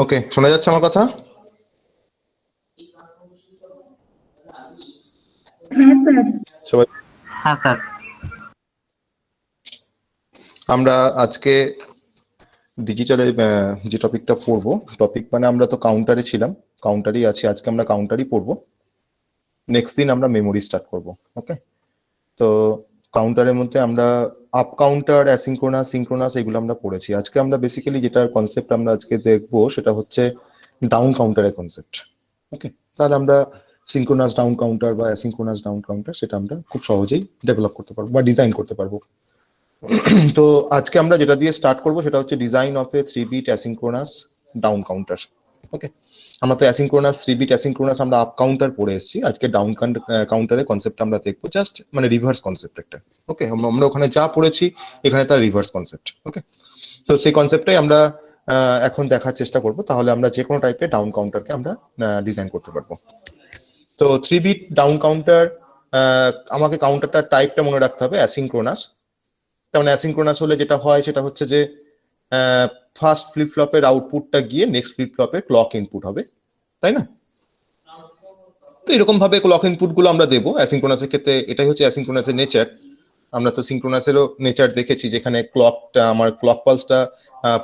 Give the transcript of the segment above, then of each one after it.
ওকে, শোনা যাচ্ছে আমার কথা? হ্যাঁ স্যার। সবাই হ্যাঁ স্যার। আমরা আজকে ডিজিটালের যে টপিকটা পড়বো, টপিক মানে আমরা তো কাউন্টারে ছিলাম, কাউন্টারই আছি, আজকে আমরা কাউন্টারই পড়বো। নেক্সট দিন আমরা মেমোরি স্টার্ট করব। ওকে, তো কাউন্টারের মধ্যে আমরা আপ কাউন্টার, অ্যাসিঙ্ক্রোনাস, সিঙ্ক্রোনাস এগুলো আমরা পড়েছি। আজকে আমরা বেসিক্যালি যেটার কনসেপ্ট আমরা আজকে দেখবো সেটা হচ্ছে ডাউন কাউন্টারের কনসেপ্ট। ওকে, তাহলে আমরা সিঙ্ক্রোনাস ডাউন কাউন্টার বা অ্যাসিঙ্ক্রোনাস ডাউন কাউন্টার সেটা আমরা খুব সহজেই ডেভেলপ করতে পারবো বা ডিজাইন করতে পারবো। তো আজকে আমরা যেটা দিয়ে স্টার্ট করব সেটা হচ্ছে design of a 3-bit asynchronous down counter. Okay, আমরা তো অ্যাসিঙ্ক্রোনাস 3-bit অ্যাসিঙ্ক্রোনাস আমরা আপ কাউন্টার পড়ে এসেছি, আজকে ডাউন কাউন্টারের কনসেপ্ট আমরা দেখবো, জাস্ট মানে রিভার্স কনসেপ্ট একটা। ওকে, আমরা ওখানে যা পড়েছি এখানে তার রিভার্স কনসেপ্ট। ওকে, তো সেই কনসেপ্টটাই আমরা এখন দেখার চেষ্টা করব, তাহলে আমরা যে কোনো টাইপের ডাউন কাউন্টারকে আমরা ডিজাইন করতে পারবো। তো 3-bit ডাউন কাউন্টার, আমাকে কাউন্টারটার টাইপটা মনে রাখতে হবে অ্যাসিঙ্ক্রোনাস। তেমন অ্যাসিঙ্ক্রোনাস হলে যেটা হয় সেটা হচ্ছে যে ফার্স্ট ফ্লিপ ফ্লপের আউটপুটটা গিয়ে নেক্সট ফ্লিপ ফ্লপে ক্লক ইনপুট হবে, তাই না? তো এরকম ভাবে ক্লক ইনপুট গুলো আমরা দেবো অ্যাসিঙ্ক্রোনাসের ক্ষেত্রে। এটাই হচ্ছে অ্যাসিঙ্ক্রোনাসের নেচার। আমরা তো সিঙ্ক্রোনাসেরও নেচার দেখেছি, যেখানে ক্লকটা আমার ক্লক পালসটা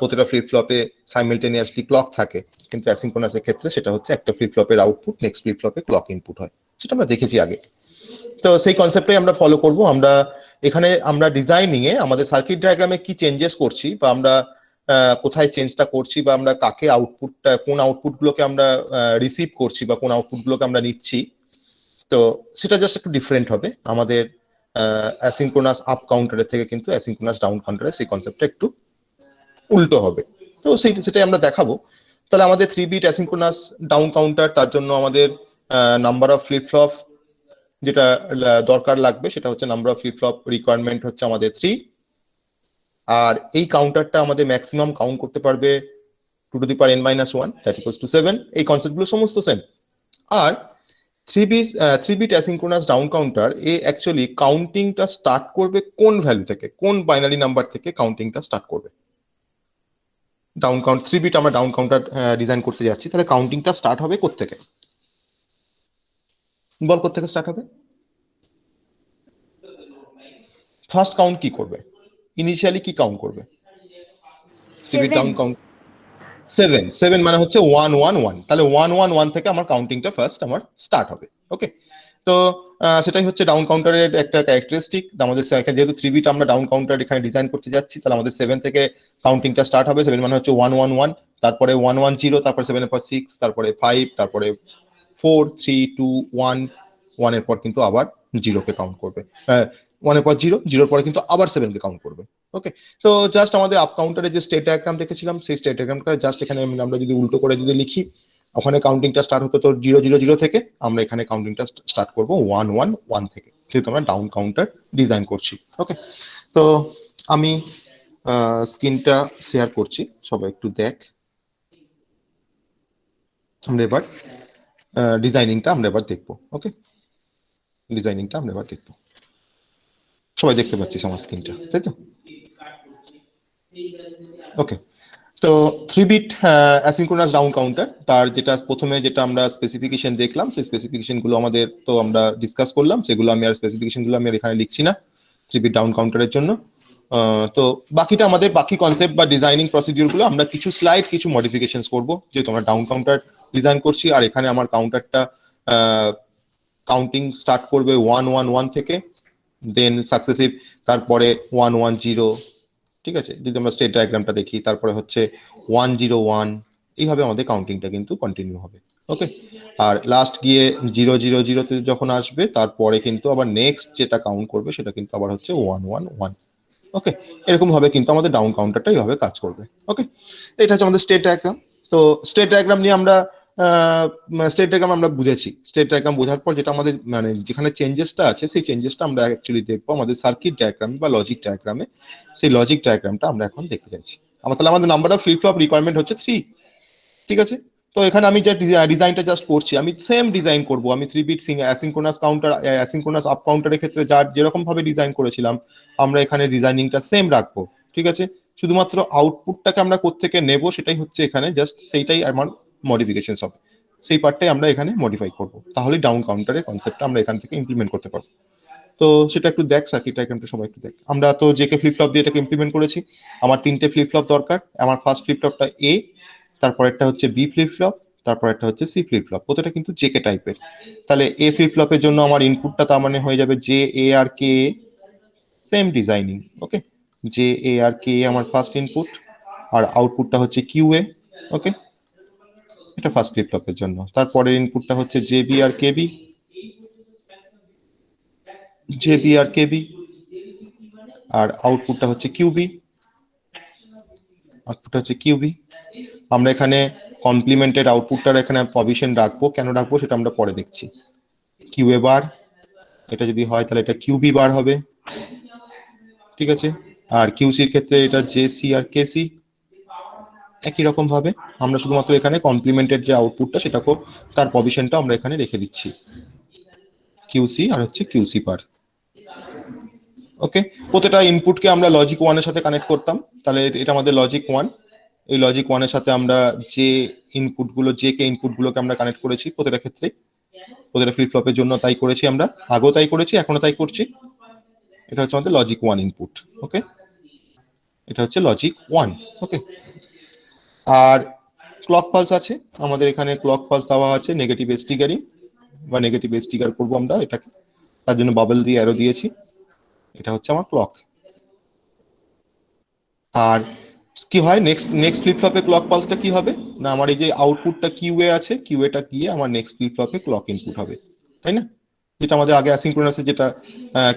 প্রতিটা ফ্লিপ ফ্লপে সাইমেলটেনিয়াসলি ক্লক থাকে, কিন্তু অ্যাসিঙ্ক্রোনাসের ক্ষেত্রে সেটা হচ্ছে একটা ফ্লিপ ফ্লপের আউটপুট নেক্সট ফ্লিপ ফ্লপে ক্লক ইনপুট হয়, সেটা আমরা দেখেছি আগে। তো সেই কনসেপ্টটাই আমরা ফলো করব। আমরা এখানে আমরা ডিজাইনিং এ আমাদের সার্কিট ডায়াগ্রামে কি চেঞ্জেস করছি বা আমরা কোথায় চেঞ্জটা করছি বা আমরা কাকে আউটপুটটা, কোন আউটপুট গুলোকে আমরা রিসিভ করছি বা কোন আউটপুট গুলোকে আমরা নিচ্ছি, তো সেটা জাস্ট একটু ডিফারেন্ট হবে। আমাদের অ্যাসিঙ্ক্রোনাস আপ কাউন্টারের থেকে কিন্তু অ্যাসিঙ্ক্রোনাস ডাউন কাউন্টারের সেই কনসেপ্টটা একটু উল্টো হবে। তো সেটাই আমরা দেখাবো। তাহলে আমাদের 3-bit অ্যাসিঙ্ক্রোনাস ডাউন কাউন্টার, তার জন্য আমাদের নাম্বার অফ ফ্লিপ ফ্লপ যেটা দরকার লাগবে সেটা হচ্ছে number of flip flop requirement হচ্ছে আমাদের 3। আর এই কাউন্টারটা আমাদের ম্যাক্সিমাম কাউন্ট করতে পারবে 2n-1 দ্যাট ইকুয়ালস টু 7। এই কনসেপ্টগুলো সমস্ত সেম। আর 3-bit অ্যাসিঙ্ক্রোনাস ডাউন কাউন্টার এ অ্যাকচুয়ালি কাউন্টিংটা স্টার্ট করবে কোন ভ্যালু থেকে, কোন বাইনারি নাম্বার থেকে কাউন্টিংটা স্টার্ট করবে। ডাউন কাউন্ট 3-bit আমরা ডাউন কাউন্টার ডিজাইন করতে যাচ্ছি, তাহলে কাউন্টিংটা স্টার্ট হবে কোত্থেকে? বল কোত্থেকে স্টার্ট হবে? ফার্স্ট কাউন্ট কি করবে? ইনিশিয়ালি কি কাউন্ট করবে? 3-bit ডাউন কাউন্ট 7 মানে হচ্ছে 111, তাহলে 111 থেকে আমার কাউন্টিংটা ফার্স্ট আমার স্টার্ট হবে। ওকে, তো সেটাই হচ্ছে ডাউন কাউন্টারের একটা ক্যারেক্টারিস্টিক। আমাদের যেহেতু 3-bit আমরা ডাউন কাউন্টার এখানে ডিজাইন করতে যাচ্ছি, তাহলে আমাদের 7 থেকে কাউন্টিংটা স্টার্ট হবে। 7 মানে হচ্ছে 111, তারপরে 110, তারপরে 7 এর পর 6, তারপরে 5, তারপরে 4, 3, 2, 1, 1 এর পর কিন্তু আবার 0 কে কাউন্ট করবে। 1 এর পর 0, 0 এর পরে কিন্তু আবার 7 কে কাউন্ট করবে। ওকে, তো জাস্ট আমাদের আপ কাউন্টারে যে স্টেট ডায়াগ্রাম দেখেছিলাম, সেই স্টেট ডায়াগ্রামটা জাস্ট এখানে আমরা যদি উল্টো করে যদি লিখি, ওখানে কাউন্টিংটা স্টার্ট হতো তো 000 থেকে, আমরা এখানে কাউন্টিংটা স্টার্ট করব 111 থেকে, যেহেতু আমরা ডাউন কাউন্টার ডিজাইন করছি। ওকে, তো আমি স্ক্রিনটা শেয়ার করছি, সবাই একটু দেখ। আমরা এবার ডিজাইনিংটা আমরা এবার দেখবো। ওকে, ডিজাইনিংটা আমরা এবার দেখবো। সবাই দেখতে পাচ্ছিস আমার স্ক্রিনটা, তাই তো? ওকে, তো 3-bit অ্যাসিঙ্ক্রোনাস ডাউন কাউন্টার, তার যেটা প্রথমে যেটা আমরা স্পেসিফিকেশন দেখলাম, সেই স্পেসিফিকেশন গুলো আমাদের তো আমরা ডিসকাস করলাম, সেগুলো আমি আর স্পেসিফিকেশন গুলো আমি আর এখানে লিখছি না 3-bit ডাউন কাউন্টারের জন্য। তো বাকিটা আমাদের বাকি কনসেপ্ট বা ডিজাইনিং প্রসিডিউর গুলো আমরা কিছু স্লাইড, কিছু মডিফিকেশন করব, যেহেতু আমরা ডাউন কাউন্টার ডিজাইন করছি। আর এখানে আমার কাউন্টারটা কাউন্টিং স্টার্ট করবে 111 থেকে, দেন সাকসেসিভ, তারপরে 110, ঠিক আছে? যদি আমরা স্টেট ডায়াগ্রামটা দেখি, তারপরে হচ্ছে 101, এইভাবে আমাদের কাউন্টিংটা কিন্তু কন্টিনিউ হবে। ওকে, আর লাস্ট গিয়ে 000 তে যখন আসবে, তারপরে কিন্তু আবার নেক্সট যেটা কাউন্ট করবে সেটা কিন্তু আবার হচ্ছে 111। ওকে, এরকম ভাবে কিন্তু আমাদের ডাউন কাউন্টারটা এইভাবে কাজ করবে। ওকে, এটা হচ্ছে আমাদের স্টেট ডায়াগ্রাম। তো স্টেট ডায়াগ্রাম নিয়ে আমরা স্টেট ডায়াগ্রাম আমরা বুঝেছি। স্টেট ডায়াগ্রাম বোঝার পর যেটা আমাদের মানে যেখানে চেঞ্জেসটা আছে, সেই চেঞ্জেসটা আমরা অ্যাকচুয়ালি দেখবো আমাদের সার্কিট ডায়াগ্রামে বা লজিক ডায়াগ্রামে। সেই লজিক ডায়াগ্রামটা আমরা এখন দেখতে চাইছি। তাহলে আমাদের number of flip flop requirement হচ্ছে 3, ঠিক আছে? তো এখানে আমি যে ডিজাইনটা জাস্ট করছি, আমি সেম ডিজাইন করব। আমি 3-bit asynchronous counter, asynchronous up কাউন্টারের ক্ষেত্রে যার যেরকম ভাবে ডিজাইন করেছিলাম, আমরা এখানে ডিজাইনিংটা সেম রাখবো, ঠিক আছে? শুধুমাত্র আউটপুটটাকে আমরা কোত্থেকে নেব সেটাই হচ্ছে এখানে, জাস্ট সেইটাই আমার মডিফিকেশন হবে, সেই পার্টটাই আমরা এখানে মডিফাই করব, তাহলে ডাউন কাউন্টারের কনসেপ্টটা আমরা এখান থেকে ইমপ্লিমেন্ট করতে পারবো। তো সেটা একটু দেখ, সার্কিট ডায়াগ্রামটা সবাই একটু দেখ। আমরা তো জেকে ফ্লিপ ফ্লপ দিয়ে এটাকে ইমপ্লিমেন্ট করেছি। আমার 3টে ফ্লিপ ফ্লপ দরকার। আমার ফার্স্ট ফ্লিপ ফ্লপটা এ, তারপর একটা হচ্ছে বি ফ্লিপ ফ্লপ, তারপর একটা হচ্ছে সি ফ্লিপ ফ্লপ। প্রত্যেকটা কিন্তু জেকে টাইপের। তাহলে এ ফ্লিপ ফ্লপের জন্য আমার ইনপুটটা তার মানে হয়ে যাবে জে এ আর K, same designing. Okay, J এ আর কে আমার ফার্স্ট ইনপুট, আর আউটপুটটা হচ্ছে কিউ এ। ওকে, এটা ফার্স্ট ফ্লিপ ফ্লপের জন্য। তারপরের ইনপুটটা হচ্ছে জে বি আর কে বি, জে বি আর কে বি, আর আউটপুটটা হচ্ছে কিউবি, আউটপুটটা হচ্ছে কিউবি। আমরা এখানে কমপ্লিমেন্টেড আউটপুটটার এখানে পজিশন রাখবো, কেন রাখবো সেটা আমরা পরে দেখছি। কিউ এ বার, এটা যদি হয় তাহলে এটা কিউবি বার হবে, ঠিক আছে। আর কিউসির ক্ষেত্রে এটা জে সি আর কে সি, একই রকম ভাবে আমরা শুধুমাত্র এখানে কমপ্লিমেন্টেড যে আউটপুটটা সেটাকেও তার পজিশনটা আমরা এখানে রেখে দিচ্ছি, কিউসি আর হচ্ছে কিউসি বার। ওকে, প্রতিটা ইনপুটকে আমরা লজিক ওয়ানের সাথে কানেক্ট করতাম, তাহলে এটা আমাদের লজিক ওয়ান। এই লজিক ওয়ানের সাথে আমরা যে ইনপুটগুলো, যে কে ইনপুটগুলোকে আমরা কানেক্ট করেছি প্রতিটা ক্ষেত্রে, প্রতিটা ফ্লিপ ফ্লপের জন্য তাই করেছি আমরা, আগেও তাই করেছি, এখনো তাই করছি। এটা হচ্ছে আমাদের লজিক ওয়ান ইনপুট। ওকে, এটা হচ্ছে লজিক ওয়ান। ওকে, আর ক্লক পালস আছে আমাদের এখানে, ক্লক পালস দেওয়া আছে নেগেটিভ এস ট্রিগারিং বা নেগেটিভ এস ট্রিগার করবো আমরা এটাকে, তার জন্য বাবল দিয়ে অ্যারো দিয়েছি। এটা হচ্ছে আমার ক্লক। আর কি হয় নেক্সট নেক্সট ফ্লিপ ফ্লপে ক্লক পালসটা কি হবে না, আমার এই যে আউটপুটটা কিউ এ আছে, কিউ এটা গিয়ে আমার নেক্সট ফ্লিপ ফ্লপে ক্লক ইনপুট হবে, তাই না? যেটা আমাদের আগে অ্যাসিনক্রোনাসের যেটা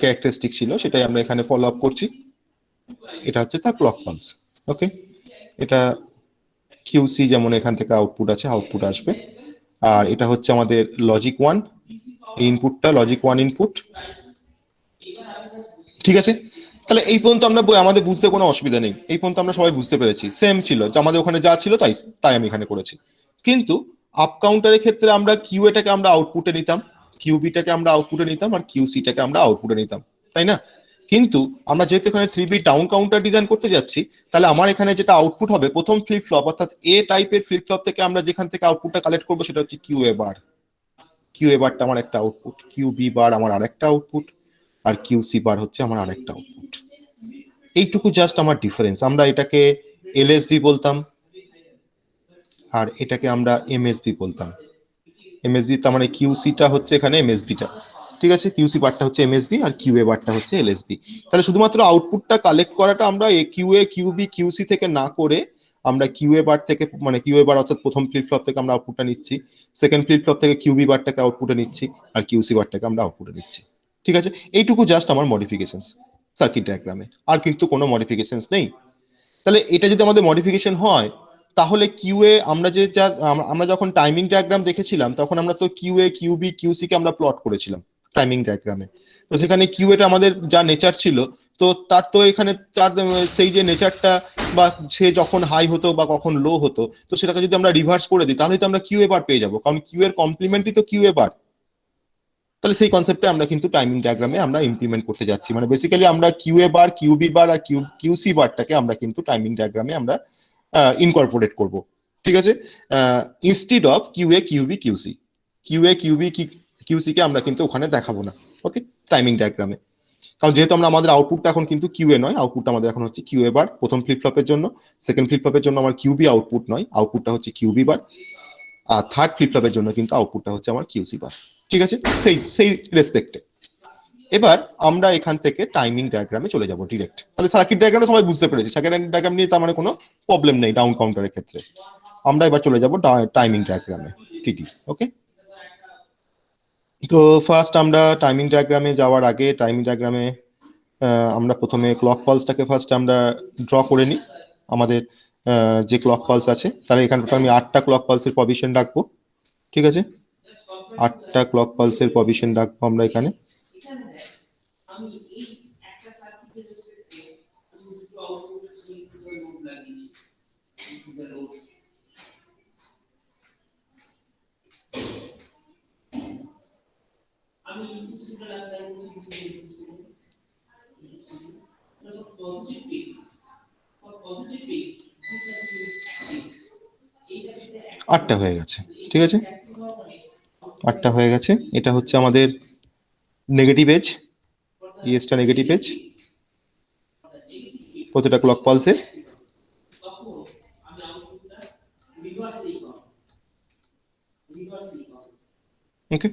ক্যারেক্টারিস্টিক ছিল সেটাই আমরা এখানে ফলো আপ করছি। এটা হচ্ছে তার ক্লক পালস। ওকে, এটা কিউসি যেমন এখান থেকে আউটপুট আছে, আউটপুট আসবে। আর এটা হচ্ছে আমাদের লজিক ওয়ান, এই ইনপুটটা লজিক ওয়ান ইনপুট, ঠিক আছে। তাহলে এই পর্যন্ত আমরা আমাদের বুঝতে কোনো অসুবিধা নেই, এই পর্যন্ত আমরা সবাই বুঝতে পেরেছি, সেম ছিল যে আমাদের ওখানে যা ছিল তাই তাই আমি এখানে করেছি। কিন্তু আপ কাউন্টারের ক্ষেত্রে আমরা কিউ এটাকে আমরা আউটপুটে নিতাম, কিউবিটাকে আমরা আউটপুটে নিতাম, আর কিউসিটাকে আমরা আউটপুটে নিতাম, তাই না? কিন্তু আমরা যেহেতু এখানে 3 বিট ডাউন কাউন্টার ডিজাইন করতে যাচ্ছি, তাহলে আমার এখানে যেটা আউটপুট হবে প্রথম ফ্লিপ ফ্লপ অর্থাৎ এ টাইপের ফ্লিপ ফ্লপ থেকে আমরা যেখান থেকে আউটপুটটা কালেক্ট করবো সেটা হচ্ছে কিউ এ বার। কিউ এ বারটা আমার একটা আউটপুট, কিউ বি বার আমার আরেকটা আউটপুট, আর কিউসি বার হচ্ছে আমার আরেকটা আউটপুট। এইটুকু জাস্ট আমার ডিফারেন্স। আমরা এটাকে এলএসবি বলতাম, আর এটাকে আমরা এমএসবি বলতাম। এমএসবি তার মানে কিউসিটা হচ্ছে এখানে এমএসবিটা, ঠিক আছে। কিউসি বারটা হচ্ছে এমএসবি আর কিউএ বারটা হচ্ছে এলএসবি। তাহলে শুধুমাত্র আউটপুটটা কালেক্ট করাটা আমরা এ কিউএ কিউবি কিউসি থেকে না করে আমরা কিউএ বার থেকে, মানে কিউএ বার অর্থাৎ প্রথম ফ্লিপ ফ্লপ থেকে আমরা আউটপুটটা নিচ্ছি, সেকেন্ড ফ্লিপ ফ্লপ থেকে কিউবি বারটাকে আউটপুটে নিচ্ছি, আর কিউসি বারটাকে আমরা আউটপুটে নিচ্ছি, ঠিক আছে। এইটুকু জাস্ট আমার মডিফিকেশন সার্কিট ডায়াগ্রামে, আর কিন্তু কোনো মডিফিকেশন নেই। তাহলে এটা যদি আমাদের মডিফিকেশন হয়, তাহলে কিউএ আমরা যে আমরা যখন টাইমিং ডায়াগ্রাম দেখেছিলাম তখন আমরা তো কিউএ কিউবি কিউসি কে আমরা প্লট করেছিলাম টাইমিং ডায়াগ্রামে। তো সেখানে কিউএটা আমাদের যা নেচার ছিল, তো তার তো এখানে তার সেই যে নেচারটা, বা সে যখন হাই হতো বা কখন লো হতো, তো সেটাকে যদি আমরা রিভার্স করে দিই তাহলে তো আমরা কিউএ বার পেয়ে যাবো, কারণ কিউ এর কমপ্লিমেন্টই তো কিউএ বার। তাহলে সেই কনসেপ্টে আমরা কিন্তু টাইমিং ডায়াগ্রামে আমরা ইমপ্লিমেন্ট করতে যাচ্ছি, মানে বেসিক্যালি আমরা কিউএ বার কিউবি বার আর কিউসি বারটাকে আমরা কিন্তু টাইমিং ডায়াগ্রামে আমরা ইনকর্পোরেট করব, ঠিক আছে। Instead of Q A Q B Q C, Q A Q B Q C কে আমরা কিন্তু ওখানে দেখাবো না, ওকে, টাইমিং ডায়াগ্রামে। কারণ যেহেতু আমরা আমাদের আউটপুটটা এখন কিন্তু কিউএ নয়, আউটপুটটা আমাদের এখন হচ্ছে কিউএ বার প্রথম ফ্লিপ ফ্লপের জন্য, সেকেন্ড ফ্লিপ ফ্লপের জন্য আমার কিউবি আউটপুট নয়, আউটপুটটা হচ্ছে কিউবি বার, আর থার্ড ফ্লিপ ফ্লপের জন্য কিন্তু আউটপুটটা হচ্ছে আমার কিউসি বার, ঠিক আছে। সেই সেই রেসপেক্টে এবার আমরা এখান থেকে টাইমিং ডায়াগ্রামে চলে যাব ডিরেক্ট। তাহলে সার্কিট ডায়াগ্রামটা সবাই বুঝতে পেরেছি, সার্কিট ডায়াগ্রাম নিয়ে তার মানে কোনো প্রবলেম নেই ডাউন কাউন্টারের ক্ষেত্রে। আমরা এবার চলে যাব টাইমিং ডায়াগ্রামে, টিটি। ওকে, তো ফার্স্ট আমরা টাইমিং ডায়াগ্রামে যাওয়ার আগে টাইমিং ডায়াগ্রামে আমরা প্রথমে ক্লক পালসটাকে ফার্স্ট আমরা ড্র করে নিই। আমাদের যে ক্লক পালস আছে তাহলে এখানে আমি 8টা ক্লক পালসের পজিশন রাখবো, ঠিক আছে। 8টা ক্লক পালসের পজিশন রাখবো আমরা এখানে। 8টা হয়ে গেছে, ঠিক আছে, 8টা হয়ে গেছে। এটা হচ্ছে আমাদের নেগেটিভ এজ, ইএসটা নেগেটিভ এজ প্রতিটা ক্লক পালসের। ওকে,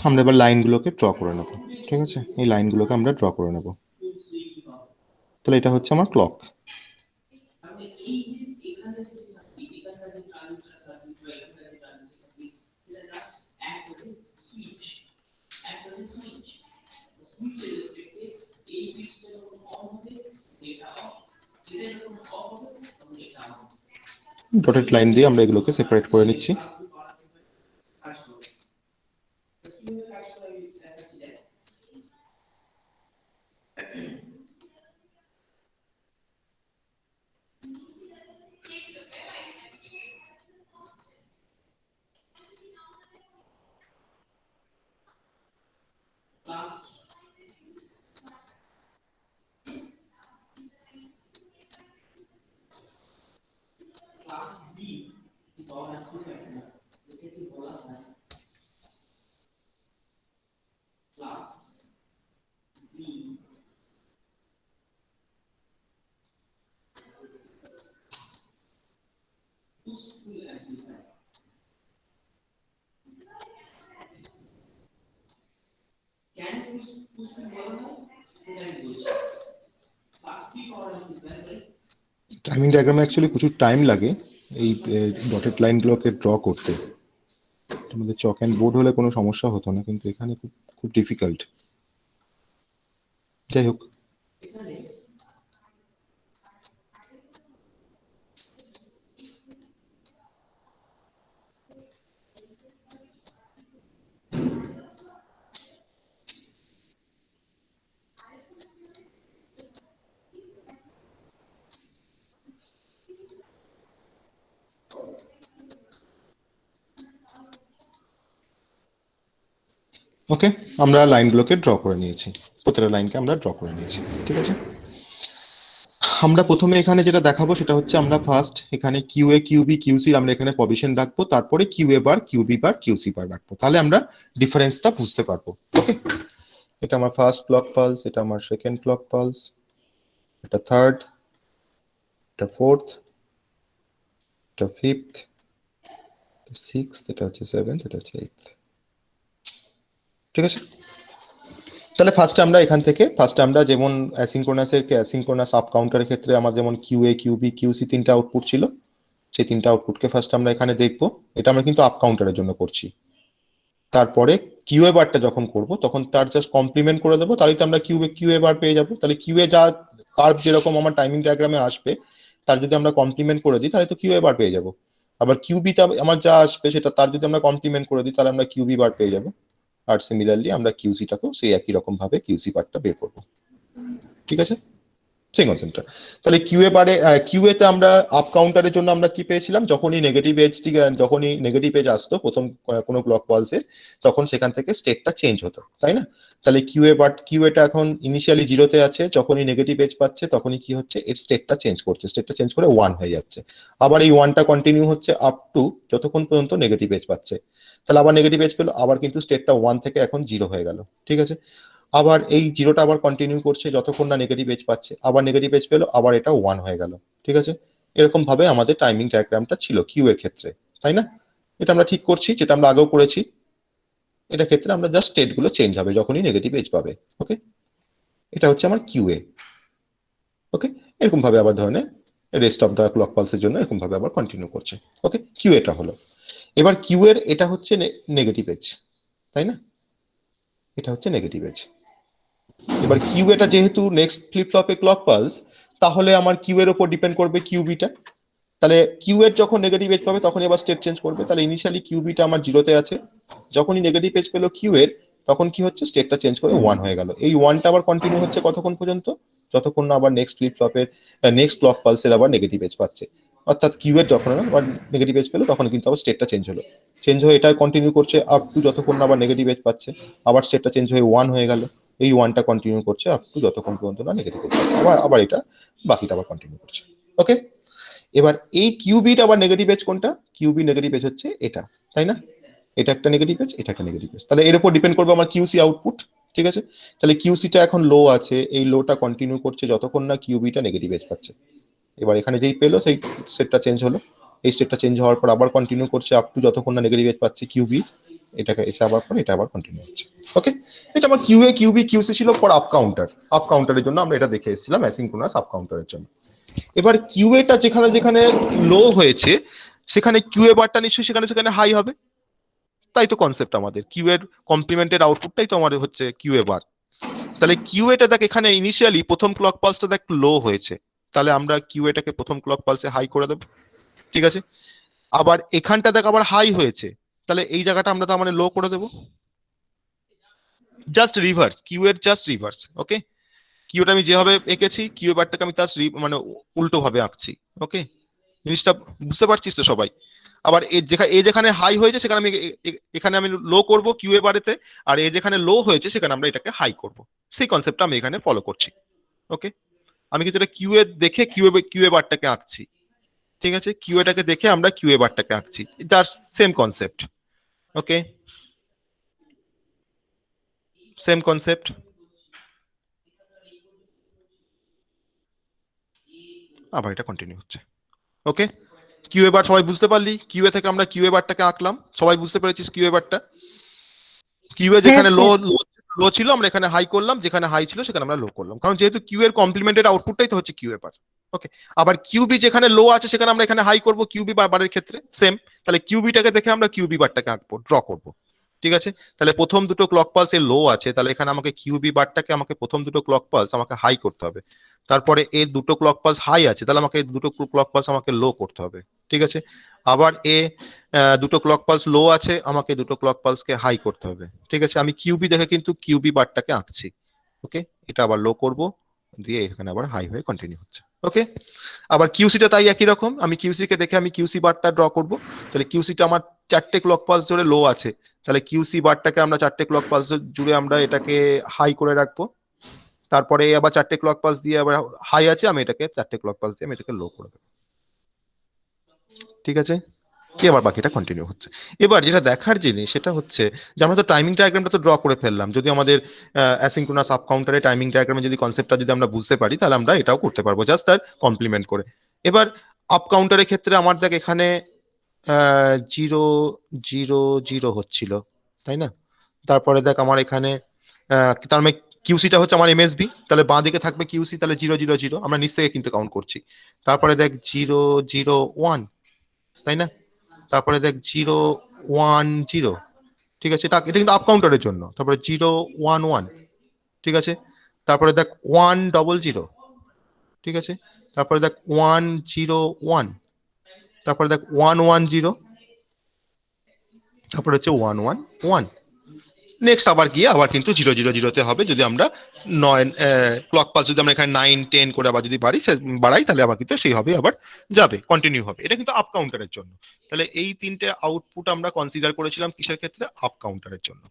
আমরা এবার লাইনগুলোকে ড্র করে নেব, ঠিক আছে, এই লাইনগুলোকে আমরা ড্র করে নেব। তাহলে এটা হচ্ছে আমার ক্লক। ডটেড লাইন দিয়ে আমরা এগুলোকে সেপারেট করে নিচ্ছি। টাইমিং ডায়াগ্রামে অ্যাকচুয়ালি প্রচুর টাইম লাগে এই ডটেড লাইনগুলোকে ড্র করতে। আমাদের চক অ্যান্ড বোর্ড হলে কোনো সমস্যা হতো না, কিন্তু এখানে খুব খুব ডিফিকাল্ট। যাই হোক, ওকে, আমরা লাইনগুলোকে ড্র করে নিয়েছি, প্রতিটা লাইনকে আমরা ড্র করে নিয়েছি, ঠিক আছে। আমরা প্রথমে এখানে যেটা দেখাবো সেটা হচ্ছে আমরা ফার্স্ট এখানে কিউএ কিউবি কিউসি আমরা এখানে পজিশন রাখবো, তারপরে কিউএ বার কিউবি বার কিউসি বার রাখবো, তাহলে আমরা ডিফারেন্সটা বুঝতে পারবো। ওকে, এটা আমার ফার্স্ট ক্লক পালস, এটা আমার সেকেন্ড ক্লক পালস, এটা থার্ড, এটা ফোর্থ, এটা ফিফথ, সিক্সথ, এটা হচ্ছে সেভেন্থ, এটা হচ্ছে এইথ, ঠিক আছে। তাহলে ফার্স্টে আমরা এখান থেকে আমরা যেমন অ্যাসিঙ্ক্রোনাস আপ কাউন্টারের ক্ষেত্রে আমার যেমন কিউএ কিউবি কিউসি তিনটা আউটপুট ছিল, সেই তিনটা আউটপুটকে ফার্স্ট আমরা এখানে দেখবো। এটা আমরা কিন্তু আপ কাউন্টারের জন্য করছি। তারপরে কিউএ বারটা যখন করব তখন তার জাস্ট কমপ্লিমেন্ট করে দেবো, তাহলে তো আমরা কিউএ বার পেয়ে যাবো। তাহলে কিউএ যা কার্ভ যেরকম আমার টাইমিং ডায়াগ্রামে আসবে, তার যদি আমরা কমপ্লিমেন্ট করে দিই তাহলে তো কিউএ বার পেয়ে যাবো। আবার কিউবিটা আমার যা আসবে সেটা তার যদি আমরা কমপ্লিমেন্ট করে দিই তাহলে আমরা কিউবি বার পেয়ে যাবো। আর সিমিলারলি আমরা কিউসিটাকেও সেই একই রকম ভাবে কিউসি পার্টটা বের করবো, ঠিক আছে, সেম কনসেপ্টটা। তাহলে কিউএ বারে কিউএ তে আমরা আপ কাউন্টারের জন্য আমরা কি পেয়েছিলাম, যখনই নেগেটিভ এজ আসতো প্রথম কোনো ক্লক পালসে, তখন সেখান থেকে স্টেটটা চেঞ্জ হতো, তাই না। তাহলে কিউএটা এখন ইনিশিয়ালি জিরোতে আছে, যখনই নেগেটিভ এজ পাচ্ছে তখনই কি হচ্ছে, এর স্টেটটা চেঞ্জ করে 1 হয়ে যাচ্ছে। আবার এই 1টা কন্টিনিউ হচ্ছে আপ টু যতক্ষণ পর্যন্ত নেগেটিভ এজ পাচ্ছে। তাহলে আবার নেগেটিভ এজ পেলো, আবার কিন্তু স্টেটটা 1 থেকে এখন 0 হয়ে গেল, ঠিক আছে। আবার এই জিরোটা আবার কন্টিনিউ করছে যতক্ষণ না নেগেটিভ এজ পাচ্ছে, আবার নেগেটিভ এজ পেলো, আবার এটা 1 হয়ে গেল, ঠিক আছে। এরকম ভাবে আমাদের টাইমিং ডায়াগ্রামটা ছিল কিউ এর ক্ষেত্রে, তাই না। এটা আমরা ঠিক করছি, যেটা আমরা আগেও করেছি। এটা ক্ষেত্রে আমরা জাস্ট স্টেট গুলো চেঞ্জ হবে যখনই নেগেটিভ এজ পাবে। ওকে, এটা হচ্ছে আমার কিউএ। ওকে, এরকম ভাবে আবার ধরনের রেস্ট অফ দ্য ক্লক পালসের জন্য এরকম ভাবে আবার কন্টিনিউ করছে। ওকে, কিউএটা হলো। এবার কিউ এর এটা হচ্ছে নেগেটিভ এজ, তাই না, এটা হচ্ছে নেগেটিভ এজ। এবার কিউ এটা যেহেতু নেক্সট ফ্লিপ ফ্লপে ক্লক পালস, তাহলে আমার কিউ এর উপর ডিপেন্ড করবে কিউবিটা। তাহলে কিউ এর যখন নেগেটিভ এজ পাবে তখন এবার স্টেট চেঞ্জ করবে। তাহলে ইনিশিয়ালি কিউবিটা আমার জিরোতে আছে, যখনই নেগেটিভ এজ পেলো কিউ এর, তখন কি হচ্ছে, স্টেটটা চেঞ্জ করে 1 হয়ে গেল। এই 1টা আবার কন্টিনিউ হচ্ছে কতক্ষণ পর্যন্ত, যতক্ষণ না আবার নেক্সট ফ্লিপ ফ্লপের নেক্সট ক্লক পালসের আবার নেগেটিভ এজ পাচ্ছে। অর্থাৎ কিউ এর যখন আবার নেগেটিভ এজ পেলো তখন কিন্তু আবার স্টেটটা চেঞ্জ হয়ে এটা কন্টিনিউ করছে আপ টু যতক্ষণ না আবার নেগেটিভ এজ পাচ্ছে, আবার স্টেটটা চেঞ্জ হয়ে 1 হয়ে গেল। এই 1টা কন্টিনিউ করছে আপ টু যতক্ষণ পর্যন্ত না নেগেটিভ এজ পাচ্ছে, আবার এটা বাকিটা আবার কন্টিনিউ করছে। ওকে, এবার এই কিউ বিট আবার নেগেটিভ এজ কোনটা? কিউ বি নেগেটিভ এজ হচ্ছে এটা, তাই না? এটা একটা নেগেটিভ এজ, এটা একটা নেগেটিভ এজ, তাহলে এর উপর ডিপেন্ড করবে আমার কিউসি আউটপুট। ঠিক আছে, তাহলে কিউসিটা এখন লো আছে, এই লোটা কন্টিনিউ করছে যতক্ষণ না কিউবিটা নেগেটিভ এজ পাচ্ছে। এবার এখানে যেই পেলো সেই সেটটা চেঞ্জ হলো, এই সেটটা চেঞ্জ হওয়ার পর আবার কন্টিনিউ করছে আপ টু যতক্ষণ না নেগেটিভ এজ পাচ্ছে কিউবি, এটাকে এসে আবার পর এটা আবার কন্টিনিউ হচ্ছে। ওকে, এটা আমার কিউএ কিউবি কিউসি ছিল ফর আপ কাউন্টার। আপ কাউন্টারের জন্য আমরা এটা দেখে এসেছিলাম অ্যাসিঙ্ক্রোনাস আপ কাউন্টারের জন্য। এবার কিউএটা যেখানে যেখানে লো হয়েছে সেখানে কিউএ বারটা নিশ্চয়ই সেখানে সেখানে হাই হবে, তাই তো কনসেপ্ট আমাদের কিউ এর কমপ্লিমেন্টেড আউটপুটটাই তো আমাদের হচ্ছে কিউএ বার। তাহলে কিউএটা দেখ এখানে ইনিশিয়ালি প্রথম ক্লক পালসটা দেখ লো হয়েছে, তাহলে আমরা কিউএটাকে প্রথম ক্লক পালসে হাই করে দেবো। ঠিক আছে, আবার এখানটা দেখ আবার হাই হয়েছে, তাহলে এই জায়গাটা আমরা তার মানে লো করে দেবো। জাস্ট রিভার্স, কিউ এর জাস্ট রিভার্স। ওকে, কিউটা আমি যেভাবে এঁকেছি কিউ বারটাকে আমি তার মানে উল্টো ভাবে আঁকছি। ওকে, জিনিসটা বুঝতে পারছিস তো সবাই? আবার এ যেখানে হাই হয়েছে সেখানে আমি এখানে আমি লো করব কিউ এ বারেতে, আর এ যেখানে লো হয়েছে সেখানে আমরা এটাকে হাই করব। সেই কনসেপ্টটা আমি এখানে ফলো করছি। ওকে, আমি কিন্তু এটা কিউ এ দেখে কিউ এ বারটাকে আঁকছি। ঠিক আছে, কিউ এটাকে দেখে আমরা কিউ এ বারটাকে আঁকছি, তার সেম কনসেপ্ট। ওকে, সেম কনসেপ্ট। আবার এটা কন্টিনিউ হচ্ছে। ওকে, কিউ এ বার সবাই বুঝতে পারলি? কিউ এ থেকে আমরা কিউ এ বারটাকে আঁকলাম, সবাই বুঝতে পেরেছিস কিউ এ বারটা? কিউ এ হ্যাঁ যেখানে লো স্যার। লো ছিল আমরা এখানে হাই করলাম, যেখানে হাই ছিল সেখানে আমরা লো করলাম, কারণ যেহেতু কিউ এর কমপ্লিমেন্টেড আউটপুটটাই তো হচ্ছে কিউ এ বার। ওকে, আবার কিউবি যেখানে লো আছে সেখানে আমরা এখানে হাই করব কিউবি বারের ক্ষেত্রে সেম। তাহলে কিউবিটাকে দেখে আমরা কিউবি বারটাকে আঁকবো, ড্র করব। ঠিক আছে, তাহলে প্রথম দুটো ক্লক পালস এ লো আছে, তাহলে এখানে আমাকে কিউবি বারটাকে আমাকে প্রথম দুটো ক্লক পালস আমাকে হাই করতে হবে। তারপরে এর দুটো ক্লক পালস হাই আছে, তাহলে আমাকে দুটো ক্লক পালস আমাকে লো করতে হবে। ঠিক আছে, আবার দুটো ক্লক পালস লো আছে, আমাকে দুটো ক্লক পালসকে হাই করতে হবে। ঠিক আছে, আমি কিউবি দেখে কিন্তু কিউবি বারটাকে আঁকছি। ওকে, এটা আবার লো করব, দিয়ে এখানে আবার হাই হয়ে কন্টিনিউ হচ্ছে। ওকে, আবার কিউসিটা তাই একই রকম, আমি কিউসি কে দেখে আমি কিউসি বারটা ড্র করব। তাহলে কিউসিটা আমার চারটে ক্লক পালস জুড়ে লো আছে, তাহলে কিউসি বারটাকে আমরা চারটে ক্লক পালস জুড়ে আমরা এটাকে হাই করে রাখবো। তারপরে আবার চারটে ক্লক পালস দিয়ে আবার হাই আছে, আমি এটাকে চারটে ক্লক পালস দিয়ে আমি এটাকে লো করে দেবো। ঠিক আছে, কি আবার বাকিটা কন্টিনিউ হচ্ছে। এবার যেটা দেখার জিনিস সেটা হচ্ছে যে আমরা তো টাইমিং ডায়াগ্রামটা তো ড্র করে ফেললাম, যদি আমাদের অ্যাসিঙ্ক্রোনাস আপ কাউন্টারে টাইমিং ডায়াগ্রামে যদি কনসেপ্টটা যদি আমরা বুঝতে পারি তাহলে আমরা এটাও করতে পারবো, জাস্ট তার কমপ্লিমেন্ট করে। এবার আপ কাউন্টারের ক্ষেত্রে আমার দেখ এখানে 0 0 0 হচ্ছিল, তাই না? তারপরে দেখ আমার এখানে তার মানে কিউসিটা হচ্ছে আমার এমএসবি, তাহলে বাঁ দিকে থাকবে কিউসি, তাহলে 0 0 0 আমরা নিচ থেকে কিন্তু কাউন্ট করছি। তারপরে দেখ 0 0 1, তাই না? তারপরে দেখ 0 1 0। ঠিক আছে, এটা এটা কিন্তু আপ কাউন্টারের জন্য। তারপরে 0 1 1। ঠিক আছে, তারপরে দেখ 1 0 0। ঠিক আছে, তারপরে দেখ 1 0 1। তারপরে দেখ 1 1 0। তারপরে হচ্ছে 1 1 1। নেক্সট আবার গিয়ে আবার কিন্তু 0 0 0-তে হবে, যদি আমরা 9 ক্লক পালস যদি আমরা এখানে 9 10 করে আবার যদি বাড়াই তাহলে আবার কিন্তু সেই হবে, আবার যাবে, কন্টিনিউ হবে। এটা কিন্তু আপ কাউন্টারের জন্য। তাহলে এই তিনটে আউটপুট আমরা কনসিডার করেছিলাম কিসের ক্ষেত্রে? আপ কাউন্টারের জন্য।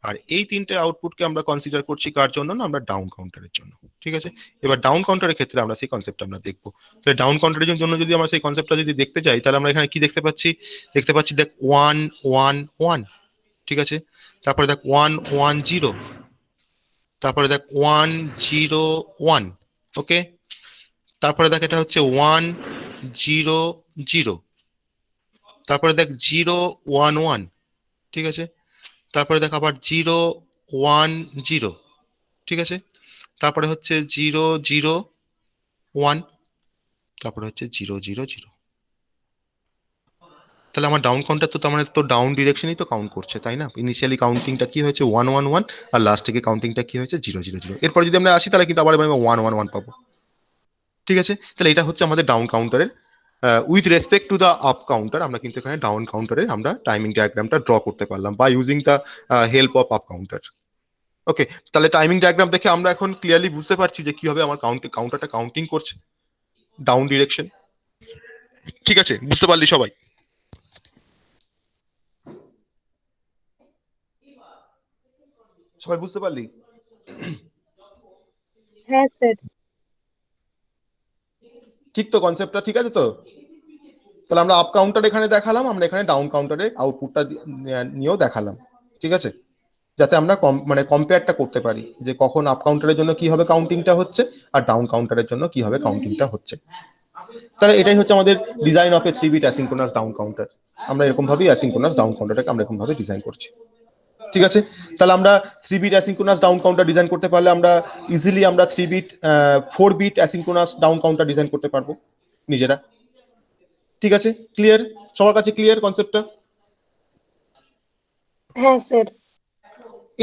আর এই তিনটে আউটপুটকে আমরা কনসিডার করছি কার জন্য? না, আমরা ডাউন কাউন্টারের জন্য। ঠিক আছে, এবার ডাউন কাউন্টারের ক্ষেত্রে আমরা সেই কনসেপ্টটা আমরা দেখবো। তাহলে ডাউন কাউন্টারের জন্য যদি আমরা সেই কনসেপ্টটা যদি দেখতে যাই তাহলে আমরা এখানে কি দেখতে পাচ্ছি? দেখতে পাচ্ছি দেখ 1 1 1। ঠিক আছে, তারপরে দেখ 1 1 0। তারপরে দেখ 1 0 1। ওকে, তারপরে দেখ এটা হচ্ছে 1 0 0। তারপরে দেখ 0 1 1। ঠিক আছে, তারপরে দেখ আবার 0 1 0। ঠিক আছে, তারপরে হচ্ছে 0 0 1। তারপরে হচ্ছে 0 0 0। তাহলে আমার ডাউন কাউন্টার তো তার মানে তো ডাউন ডিরেকশনই তো কাউন্ট করছে, তাই না? ইনিশিয়ালি কাউন্টিংটা কি হয়েছে? 1 1 1, আর লাস্ট থেকে কাউন্টিংটা কি হয়েছে? 0 0 0। এরপর যদি আমরা আসি তাহলে কিন্তু আবার 1 1 1 পাবো। ঠিক আছে, তাহলে এটা হচ্ছে আমাদের ডাউন কাউন্টারের with respect to the up counter আমরা কিন্তু এখানে ডাউন কাউন্টারে আমরা টাইমিং ডায়াগ্রামটা ড্র করতে পারলাম by using the help of up counter. Okay, তাহলে টাইমিং ডায়াগ্রাম দেখে আমরা এখন ক্লিয়ারলি বুঝতে পারছি যে কিভাবে আমার কাউন্টারটা কাউন্টিং করছে ডাউন ডিরেকশন। ঠিক আছে, বুঝতে পারলি সবাই? সবাই বুঝতে পারলি? হ্যাঁ স্যার। ঠিক তো? কনসেপ্টটা ঠিক আছে তো? তাহলে আমরা আপ কাউন্টার এখানে দেখালাম, আমরা এখানে ডাউন কাউন্টারের আউটপুটটা নিয়েও দেখালাম, ঠিক আছে, যাতে আমরা মানে কম্পেয়ারটা করতে পারি যে কখন আপ কাউন্টারের জন্য কি হবে কাউন্টিংটা হচ্ছে আর ডাউন কাউন্টারের জন্য কি হবে কাউন্টিংটা হচ্ছে। তাহলে এটাই হচ্ছে আমাদের design of a 3 bit asynchronous down counter. আমরা এরকম ভাবেই অ্যাসিঙ্ক্রোনাস ডাউন কাউন্টারটাকে আমরা এরকম ভাবে ডিজাইন করছি, ঠিক আছে। তাহলে আমরা 3 bit asynchronous down counter design করতে পারলে আমরা ইজিলি আমরা 3 bit 4 bit asynchronous down counter design করতে পারবো নিজেরা, ঠিক আছে। ক্লিয়ার? সবার কাছে ক্লিয়ার কনসেপ্টটা? হ্যাঁ স্যার।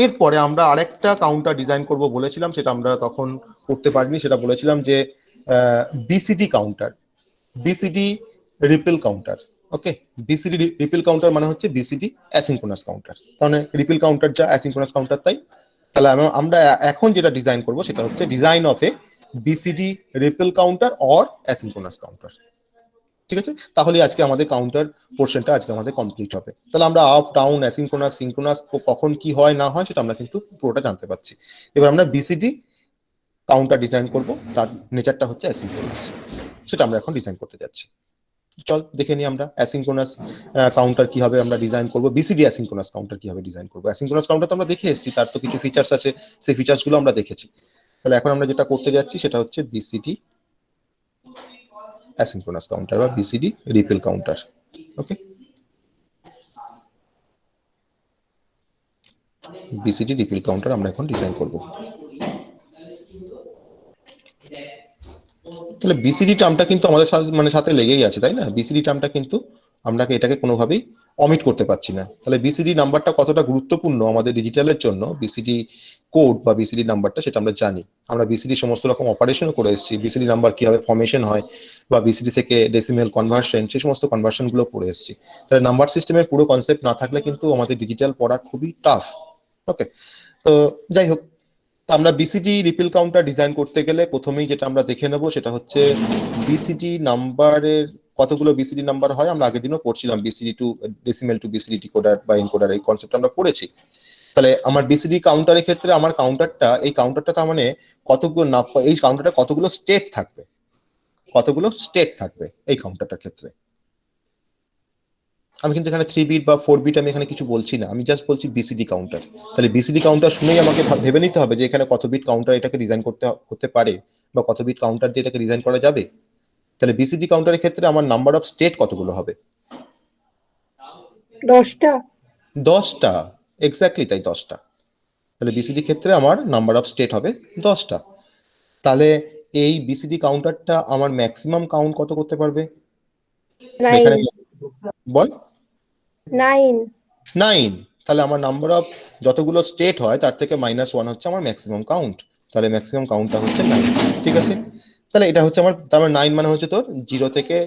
এরপরে আমরা আরেকটা কাউন্টার ডিজাইন করব বলেছিলাম, সেটা আমরা তখন করতে পারিনি, সেটা বলেছিলাম যে BCD counter, BCD ripple counter. Okay, BCD ripple counter মানে হচ্ছে বিসিডি অ্যাসিঙ্ক্রোনাস কাউন্টার, তাহলে রিপেল কাউন্টার যা অ্যাসিঙ্ক্রোনাস কাউন্টার তাই। তাহলে আমরা এখন যেটা ডিজাইন করব সেটা হচ্ছে design of a BCD ripple counter or asynchronous counter, ঠিক আছে। তাহলে আজকে আমাদের কাউন্টার পোর্শনটা আজকে আমাদের কমপ্লিট হবে। তাহলে আমরা আপ ডাউন অ্যাসিঙ্ক্রোনাস সিঙ্ক্রোনাস কখন কি হয় না হয় সেটা আমরা কিন্তু পুরোটা জানতে পারছি। এবার আমরা বিসিডি কাউন্টার ডিজাইন করব, তার নেচারটা হচ্ছে অ্যাসিঙ্ক্রোনাস, সেটা আমরা এখন ডিজাইন করতে যাচ্ছি। চল দেখে নিই আমরা অ্যাসিঙ্ক্রোনাস কাউন্টার কিভাবে আমরা ডিজাইন করব, বিসিডি অ্যাসিঙ্ক্রোনাস কাউন্টার কিভাবে ডিজাইন করব। অ্যাসিঙ্ক্রোনাস কাউন্টার তো আমরা দেখে এসেছি, তার তো কিছু ফিচার্স আছে, সেই ফিচার্স গুলো আমরা দেখেছি। তাহলে এখন আমরা যেটা করতে যাচ্ছি সেটা হচ্ছে বিসিডি অ্যাসিঙ্ক্রোনাস কাউন্টার বা BCD ripple counter. Okay, BCD ripple counter আমরা এখন ডিজাইন করব। তাহলে বিসিডি টার্মটা কিন্তু আমাদের সাথে লেগেই আছে, তাই না? বিসিডি টার্মটা কিন্তু আমরা এটাকে কোনোভাবেই অমিট করতে পারছি না। তাহলে বিসিডি নাম্বারটা কতটা গুরুত্বপূর্ণ আমাদের ডিজিটালের জন্য, বিসিডি কোড বা বিসিডি নাম্বারটা সেটা আমরা জানি। আমরা বিসিডি সমস্ত রকম অপারেশনও করে এসেছি, বিসিডি নাম্বার কিভাবে ফর্মেশন হয় বা বিসিডি থেকে ডেসিমেল কনভার্সন, সেই সমস্ত কনভার্সন গুলো পড়ে এসেছি। তাহলে নাম্বার সিস্টেমের পুরো কনসেপ্ট না থাকলে কিন্তু আমাদের ডিজিটাল পড়া খুবই টাফ। ওকে, তো যাই হোক, আমরা বিসিডি রিপেল কাউন্টার ডিজাইন করতে গেলে প্রথমেই যেটা আমরা দেখে নেব সেটা হচ্ছে বিসিডি নাম্বারের কতগুলো বিসিডি নাম্বার হয়। আমরা আগের দিনও পড়ছিলাম BCD to decimal to BCD decoder বা এনকোডার, এই কনসেপ্ট আমরা পড়েছি। তাহলে আমার বিসিডি কাউন্টারের ক্ষেত্রে আমার কাউন্টারটা, এই কাউন্টারটা তার মানে কতগুলো না, এই কাউন্টারটা কতগুলো স্টেট থাকবে, কতগুলো স্টেট থাকবে এই কাউন্টারটার ক্ষেত্রে। আমি কিন্তু এখানে 3 বিট বা 4 বিট আমি এখানে কিছু বলছি না, আমি জাস্ট বলছি বিসিডি কাউন্টার। তাহলে বিসিডি কাউন্টার শুনেই আমাকে ভেবে নিতে হবে যে এখানে কত বিট কাউন্টার এটাকে ডিজাইন করতে পারে বা কত বিট কাউন্টার দিয়ে এটাকে ডিজাইন করা যাবে। তাহলে বিসিডি কাউন্টারের ক্ষেত্রে আমার নাম্বার অফ স্টেট কতগুলো হবে? 10টা। 10টা, এক্স্যাক্টলি তাই, 10টা। তাহলে বিসিডি ক্ষেত্রে আমার নাম্বার অফ স্টেট হবে 10টা। তাহলে এই বিসিডি কাউন্টারটা আমার ম্যাক্সিমাম কাউন্ট কত করতে পারবে? এখানে বল। 9। তাহলে আমার নাম্বার অফ যতগুলো স্টেট হয় তার থেকে -1 হচ্ছে আমার ম্যাক্সিমাম কাউন্ট। তাহলে ম্যাক্সিমাম কাউন্টটা হচ্ছে 9, ঠিক আছে। তাহলে এটা হচ্ছে আমার, তার মানে 9 মানে হচ্ছে তোর 0 থেকে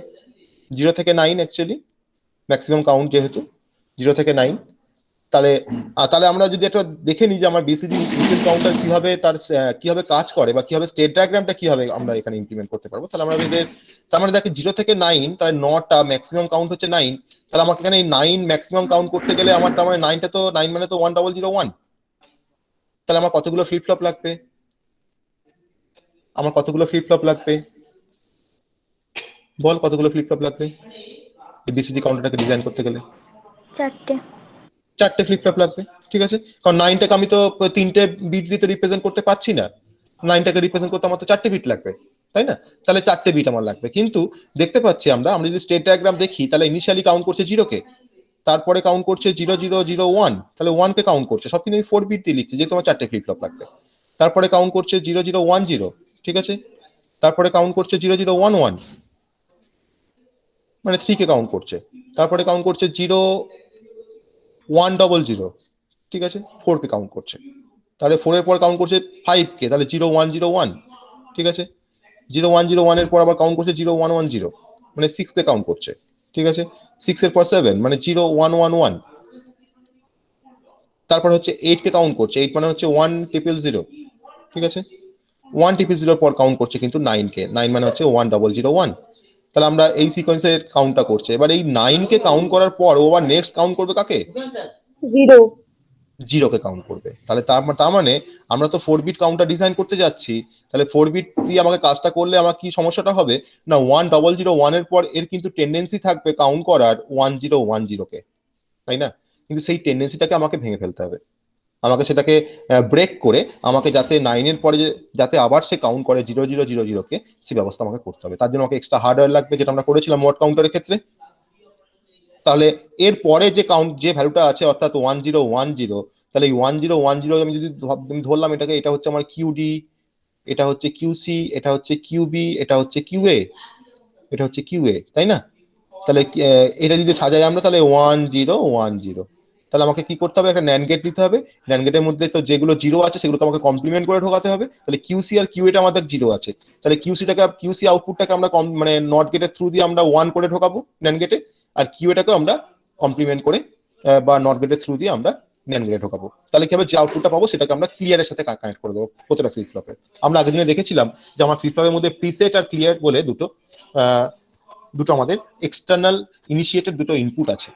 9 অ্যাকচুয়ালি ম্যাক্সিমাম কাউন্ট, যেহেতু 0 থেকে 9। তাহলে আমরা যদি একটা দেখে নিই যে আমার বিসিডি রিপেল কাউন্টার কিভাবে কাজ করে বা কিভাবে স্টেট ডায়াগ্রামটা কিভাবে আমরা এখানে ইমপ্লিমেন্ট করতে পারবো। তাহলে আমরা তার মানে দেখে 0 থেকে 9, তাহলে 9টা ম্যাক্সিমাম কাউন্ট হচ্ছে 9। তাহলে আমাকে এখানে 9 ম্যাক্সিমাম কাউন্ট করতে গেলে আমার তার মানে 9টা তো 9 মানে তো 1001। তাহলে আমার কতগুলো ফ্লিপ ফ্লপ লাগবে? আমার কতগুলো ফ্লিপ ফ্লপ লাগবে বল, কতগুলো ফ্লিপ ফ্লপ লাগবে এই বিসিডি কাউন্টারটাকে ডিজাইন করতে গেলে? 4টে ফ্লিপ ফ্লপ লাগবে, ঠিক আছে। কারণ 9টাকে আমি তো 3টে বিট দিয়ে তো রিপ্রেজেন্ট করতে পারছি না, 9টাকে রিপ্রেজেন্ট করতে আমার তো 4টে বিট লাগবে, তাই না? তাহলে 4টে বিট আমার লাগবে। কিন্তু দেখতে পাচ্ছি আমরা যদি স্টেট ডায়াগ্রাম দেখি, তাহলে ইনিশিয়ালি কাউন্ট করছে 0কে, তারপরে কাউন্ট করছে 0001, তাহলে 1কে কাউন্ট করছে, সব কিন্তু 4 বিট দিয়ে লিখছে যেহেতু আমার 4টে ফ্লিপ ফ্লপ লাগবে। তারপরে কাউন্ট করছে 0010, ঠিক আছে। তারপরে কাউন্ট করছে 0011, মানে 3কে কাউন্ট করছে। তারপরে কাউন্ট করছে 0100, ঠিক আছে, 4কে কাউন্ট করছে। তাহলে 4 এর পর কাউন্ট করছে 5কে, তাহলে 0101, ঠিক আছে। 0101 এর পর আবার কাউন্ট করছে 0110, মানে 6কে কাউন্ট করছে, ঠিক আছে। 6 এর পর 7 মানে 0111। তারপর হচ্ছে 8কে কাউন্ট করছে, 8 মানে হচ্ছে 1000, ঠিক আছে। 1000 এর পর কাউন্ট করছে কিন্তু 9কে, 9 মানে হচ্ছে 1001। তাহলে আমরা এই সিকোয়েন্সের কাউন্টটা করছে। এবার এই 9কে কাউন্ট করার পর ও আবার নেক্সট কাউন্ট করবে কাকে? 0। জিরোকে কাউন্ট করবে। তাহলে তার মানে আমরা তো 4 বিট কাউন্টার ডিজাইন করতে যাচ্ছি, তাহলে 4 বিট দিয়ে আমাকে কাজটা করলে আমার কি সমস্যাটা হবে না, 1001 এর পর এর কিন্তু টেন্ডেন্সি থাকবে কাউন্ট করার 1010 কে, তাই না? কিন্তু সেই টেন্ডেন্সিটাকে আমাকে ভেঙে ফেলতে হবে, আমাকে সেটাকে ব্রেক করে আমাকে যাতে 9 এর পরে যাতে আবার সে কাউন্ট করে 0000 কে, সেই ব্যবস্থা আমাকে করতে হবে। তার জন্য আমাকে এক্সট্রা হার্ডওয়্যার লাগবে, যেটা আমরা করেছিলাম ওয়ার্ড কাউন্টারের ক্ষেত্রে। তাহলে এর পরে যে কাউন্ট যে ভ্যালুটা আছে অর্থাৎ 1010, তাহলে এই 1010 আমি যদি ধরলাম এটাকে, এটা হচ্ছে আমার কিউডি, এটা হচ্ছে কিউসি, এটা হচ্ছে কিউবি, এটা হচ্ছে কিউএ, এটা হচ্ছে কিউএ, তাই না? তাহলে এটা যদি সাজাই আমরা, তাহলে 1010, তাহলে আমাকে কি করতে হবে, একটা ন্যান্ড গেট দিতে হবে। ন্যান্ড গেটের মধ্যে তো যেগুলো জিরো আছে সেগুলোকে আমাকে কমপ্লিমেন্ট করে ঢোকাতে হবে। তাহলে কিউসি আর কিউএটা আমাদের জিরো আছে, তাহলে কিউসি আউটপুটটাকে আমরা মানে নট গেটের থ্রু দিয়ে আমরা 1 করে ঢোকাবো ন্যান্ড গেটে, আর কিউএটাকে আমরা কমপ্লিমেন্ট করে বা নট গেটের থ্রু দিয়ে আমরা ন্যান্ড গেটে ঢোকাবো। তাহলে কি হবে, যে আউটপুটটা পাবো সেটাকে আমরা ক্লিয়ারের সাথে কানেক্ট করে দেবো প্রতিটা ফ্লিপ ফ্লপে। আমরা আগের দিনে দেখেছিলাম যে আমার ফ্লিপ ফ্লপের মধ্যে প্রিসেট আর ক্লিয়ার বলে দুটো আমাদের এক্সটার্নাল ইনিশিয়েটেড দুটো ইনপুট আছে।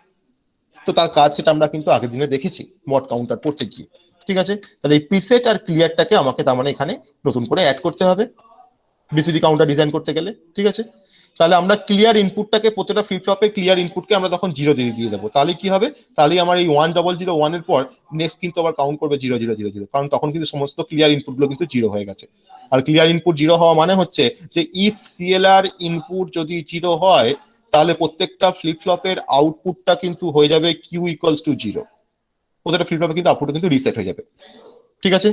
তো তার কাজ সেটা আমরা কিন্তু আগের দিনে দেখেছি মড কাউন্টার পড়তে গিয়ে। ঠিক আছে, তাহলে এই প্রিসেট আর ক্লিয়ারটাকে আমাকে তার মানে এখানে নতুন করে অ্যাড করতে হবে বিসিডি কাউন্টার ডিজাইন করতে গেলে। ঠিক আছে, তাহলে আমরা ক্লিয়ার ইনপুটটাকে প্রত্যেকটা ফ্লিপ ফ্লপে ক্লিয়ার ইনপুটকে আমরা তখন জিরো দিয়ে দেবো। তাহলে কি হবে, তাহলে আমার এই 1001 এর পর নেক্সট কিন্তু আবার কাউন্ট করবে 0000, কারণ তখন কিন্তু সমস্ত ক্লিয়ার ইনপুটগুলো কিন্তু জিরো হয়ে গেছে। আর ক্লিয়ার ইনপুট জিরো হওয়া মানে হচ্ছে যে ইফ সিএলআর ইনপুট যদি জিরো হয়, তাহলে প্রত্যেকটা ফ্লিপ ফ্লপের আউটপুটটা কিন্তু হয়ে যাবে কিউ ইকুয়ালস টু জিরো। প্রত্যেকটা ফ্লিপ ফ্লপে কিন্তু আউটপুট কিন্তু রিসেট হয়ে যাবে। ঠিক আছে,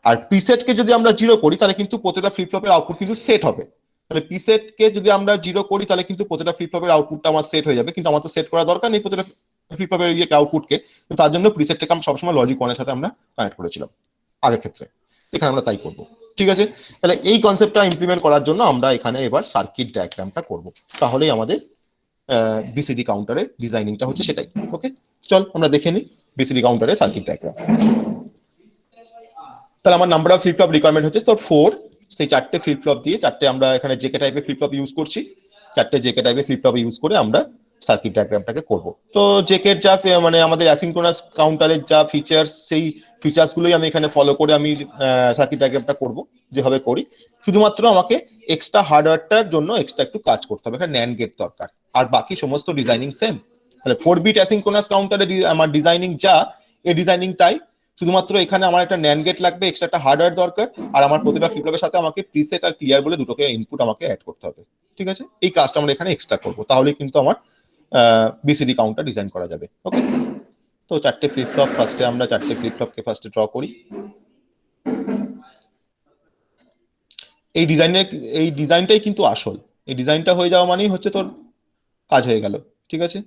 আর প্রিসেটকে যদি আমরা জিরো করি তাহলে কিন্তু প্রত্যেকটা ফ্লিপ ফ্লপের আউটপুট কিন্তু সেট হবে। তাহলে প্রিসেটকে যদি আমরা জিরো করি তাহলে কিন্তু প্রত্যেকটা ফ্লিপ ফ্লপের আউটপুটটা আমার সেট হয়ে যাবে, কিন্তু আমার তো সেট করা দরকার নেই প্রত্যেকটা ফ্লিপ ফ্লপের আউটপুটকে। তার জন্য প্রিসেটটাকে আমরা সবসময় লজিক ওয়ানের সাথে আমরা কানেক্ট করেছিলাম আগের ক্ষেত্রে, এখানে আমরা তাই করব। ঠিক আছে, তাহলে এই কনসেপ্টটা ইমপ্লিমেন্ট করার জন্য আমরা এখানে এবার সার্কিট ডায়াগ্রামটা করব, তাহলেই আমাদের বিসিডি কাউন্টারের ডিজাইনিংটা হচ্ছে সেটাই। ওকে, চল আমরা দেখে নিই বিসিডি কাউন্টারের সার্কিট ডায়াগ্রাম। তাহলে আমার number of flip flop requirement হচ্ছে তোর 4, সেই 4টে ফ্লিপ ফ্লপ দিয়ে 4টে আমরা এখানে জেকে টাইপের ফ্লিপ ফ্লপ ইউজ করছি, 4টে জেকে টাইপের ফ্লিপ ফ্লপ ইউজ করে আমরা সার্কিট ডায়াগ্রামটাকে করব। তো জেকের যা মানে আমাদের অ্যাসিনক্রোনাস কাউন্টারের যা ফিচার্স, সেই ফিচার্স গুলোই আমি এখানে ফলো করে আমি সার্কিট ডায়াগ্রামটা করব যেভাবে করি। শুধুমাত্র আমাকে এক্সট্রা হার্ডওয়্যারটার জন্য এক্সট্রা একটু কাজ করতে হবে, এখানে ন্যান্ড গেট দরকার, আর বাকি সমস্ত ডিজাইনিং সেম। তাহলে 4 বিট অ্যাসিনক্রোনাস কাউন্টারে আমার ডিজাইনিং যা, এই ডিজাইনিং তাই, শুধুমাত্র এখানে আমার একটা ন্যান্ড গেট লাগবে, এক্সট্রা একটা হার্ডওয়্যার দরকার, আর আমার প্রতিটা ফ্লিপ ফ্লপের সাথে আমাকে প্রিসেট আর ক্লিয়ার বলে দুটোকে ইনপুট আমাকে অ্যাড করতে হবে। ঠিক আছে, এই কাজটা আমরা এখানে এক্সট্রা করবো, তাহলে কিন্তু আমার বিসিডি কাউন্টার ডিজাইন করা যাবে। ওকে, তো 4টে ফ্লিপ ফ্লপ ফার্স্টে আমরা 4টে ফ্লিপ ফ্লপকে ফার্স্টে ড্র করি। এই ডিজাইনটাই কিন্তু আসল, এই ডিজাইনটা হয়ে যাওয়া মানেই হচ্ছে তোর কাজ হয়ে গেল। ঠিক আছে,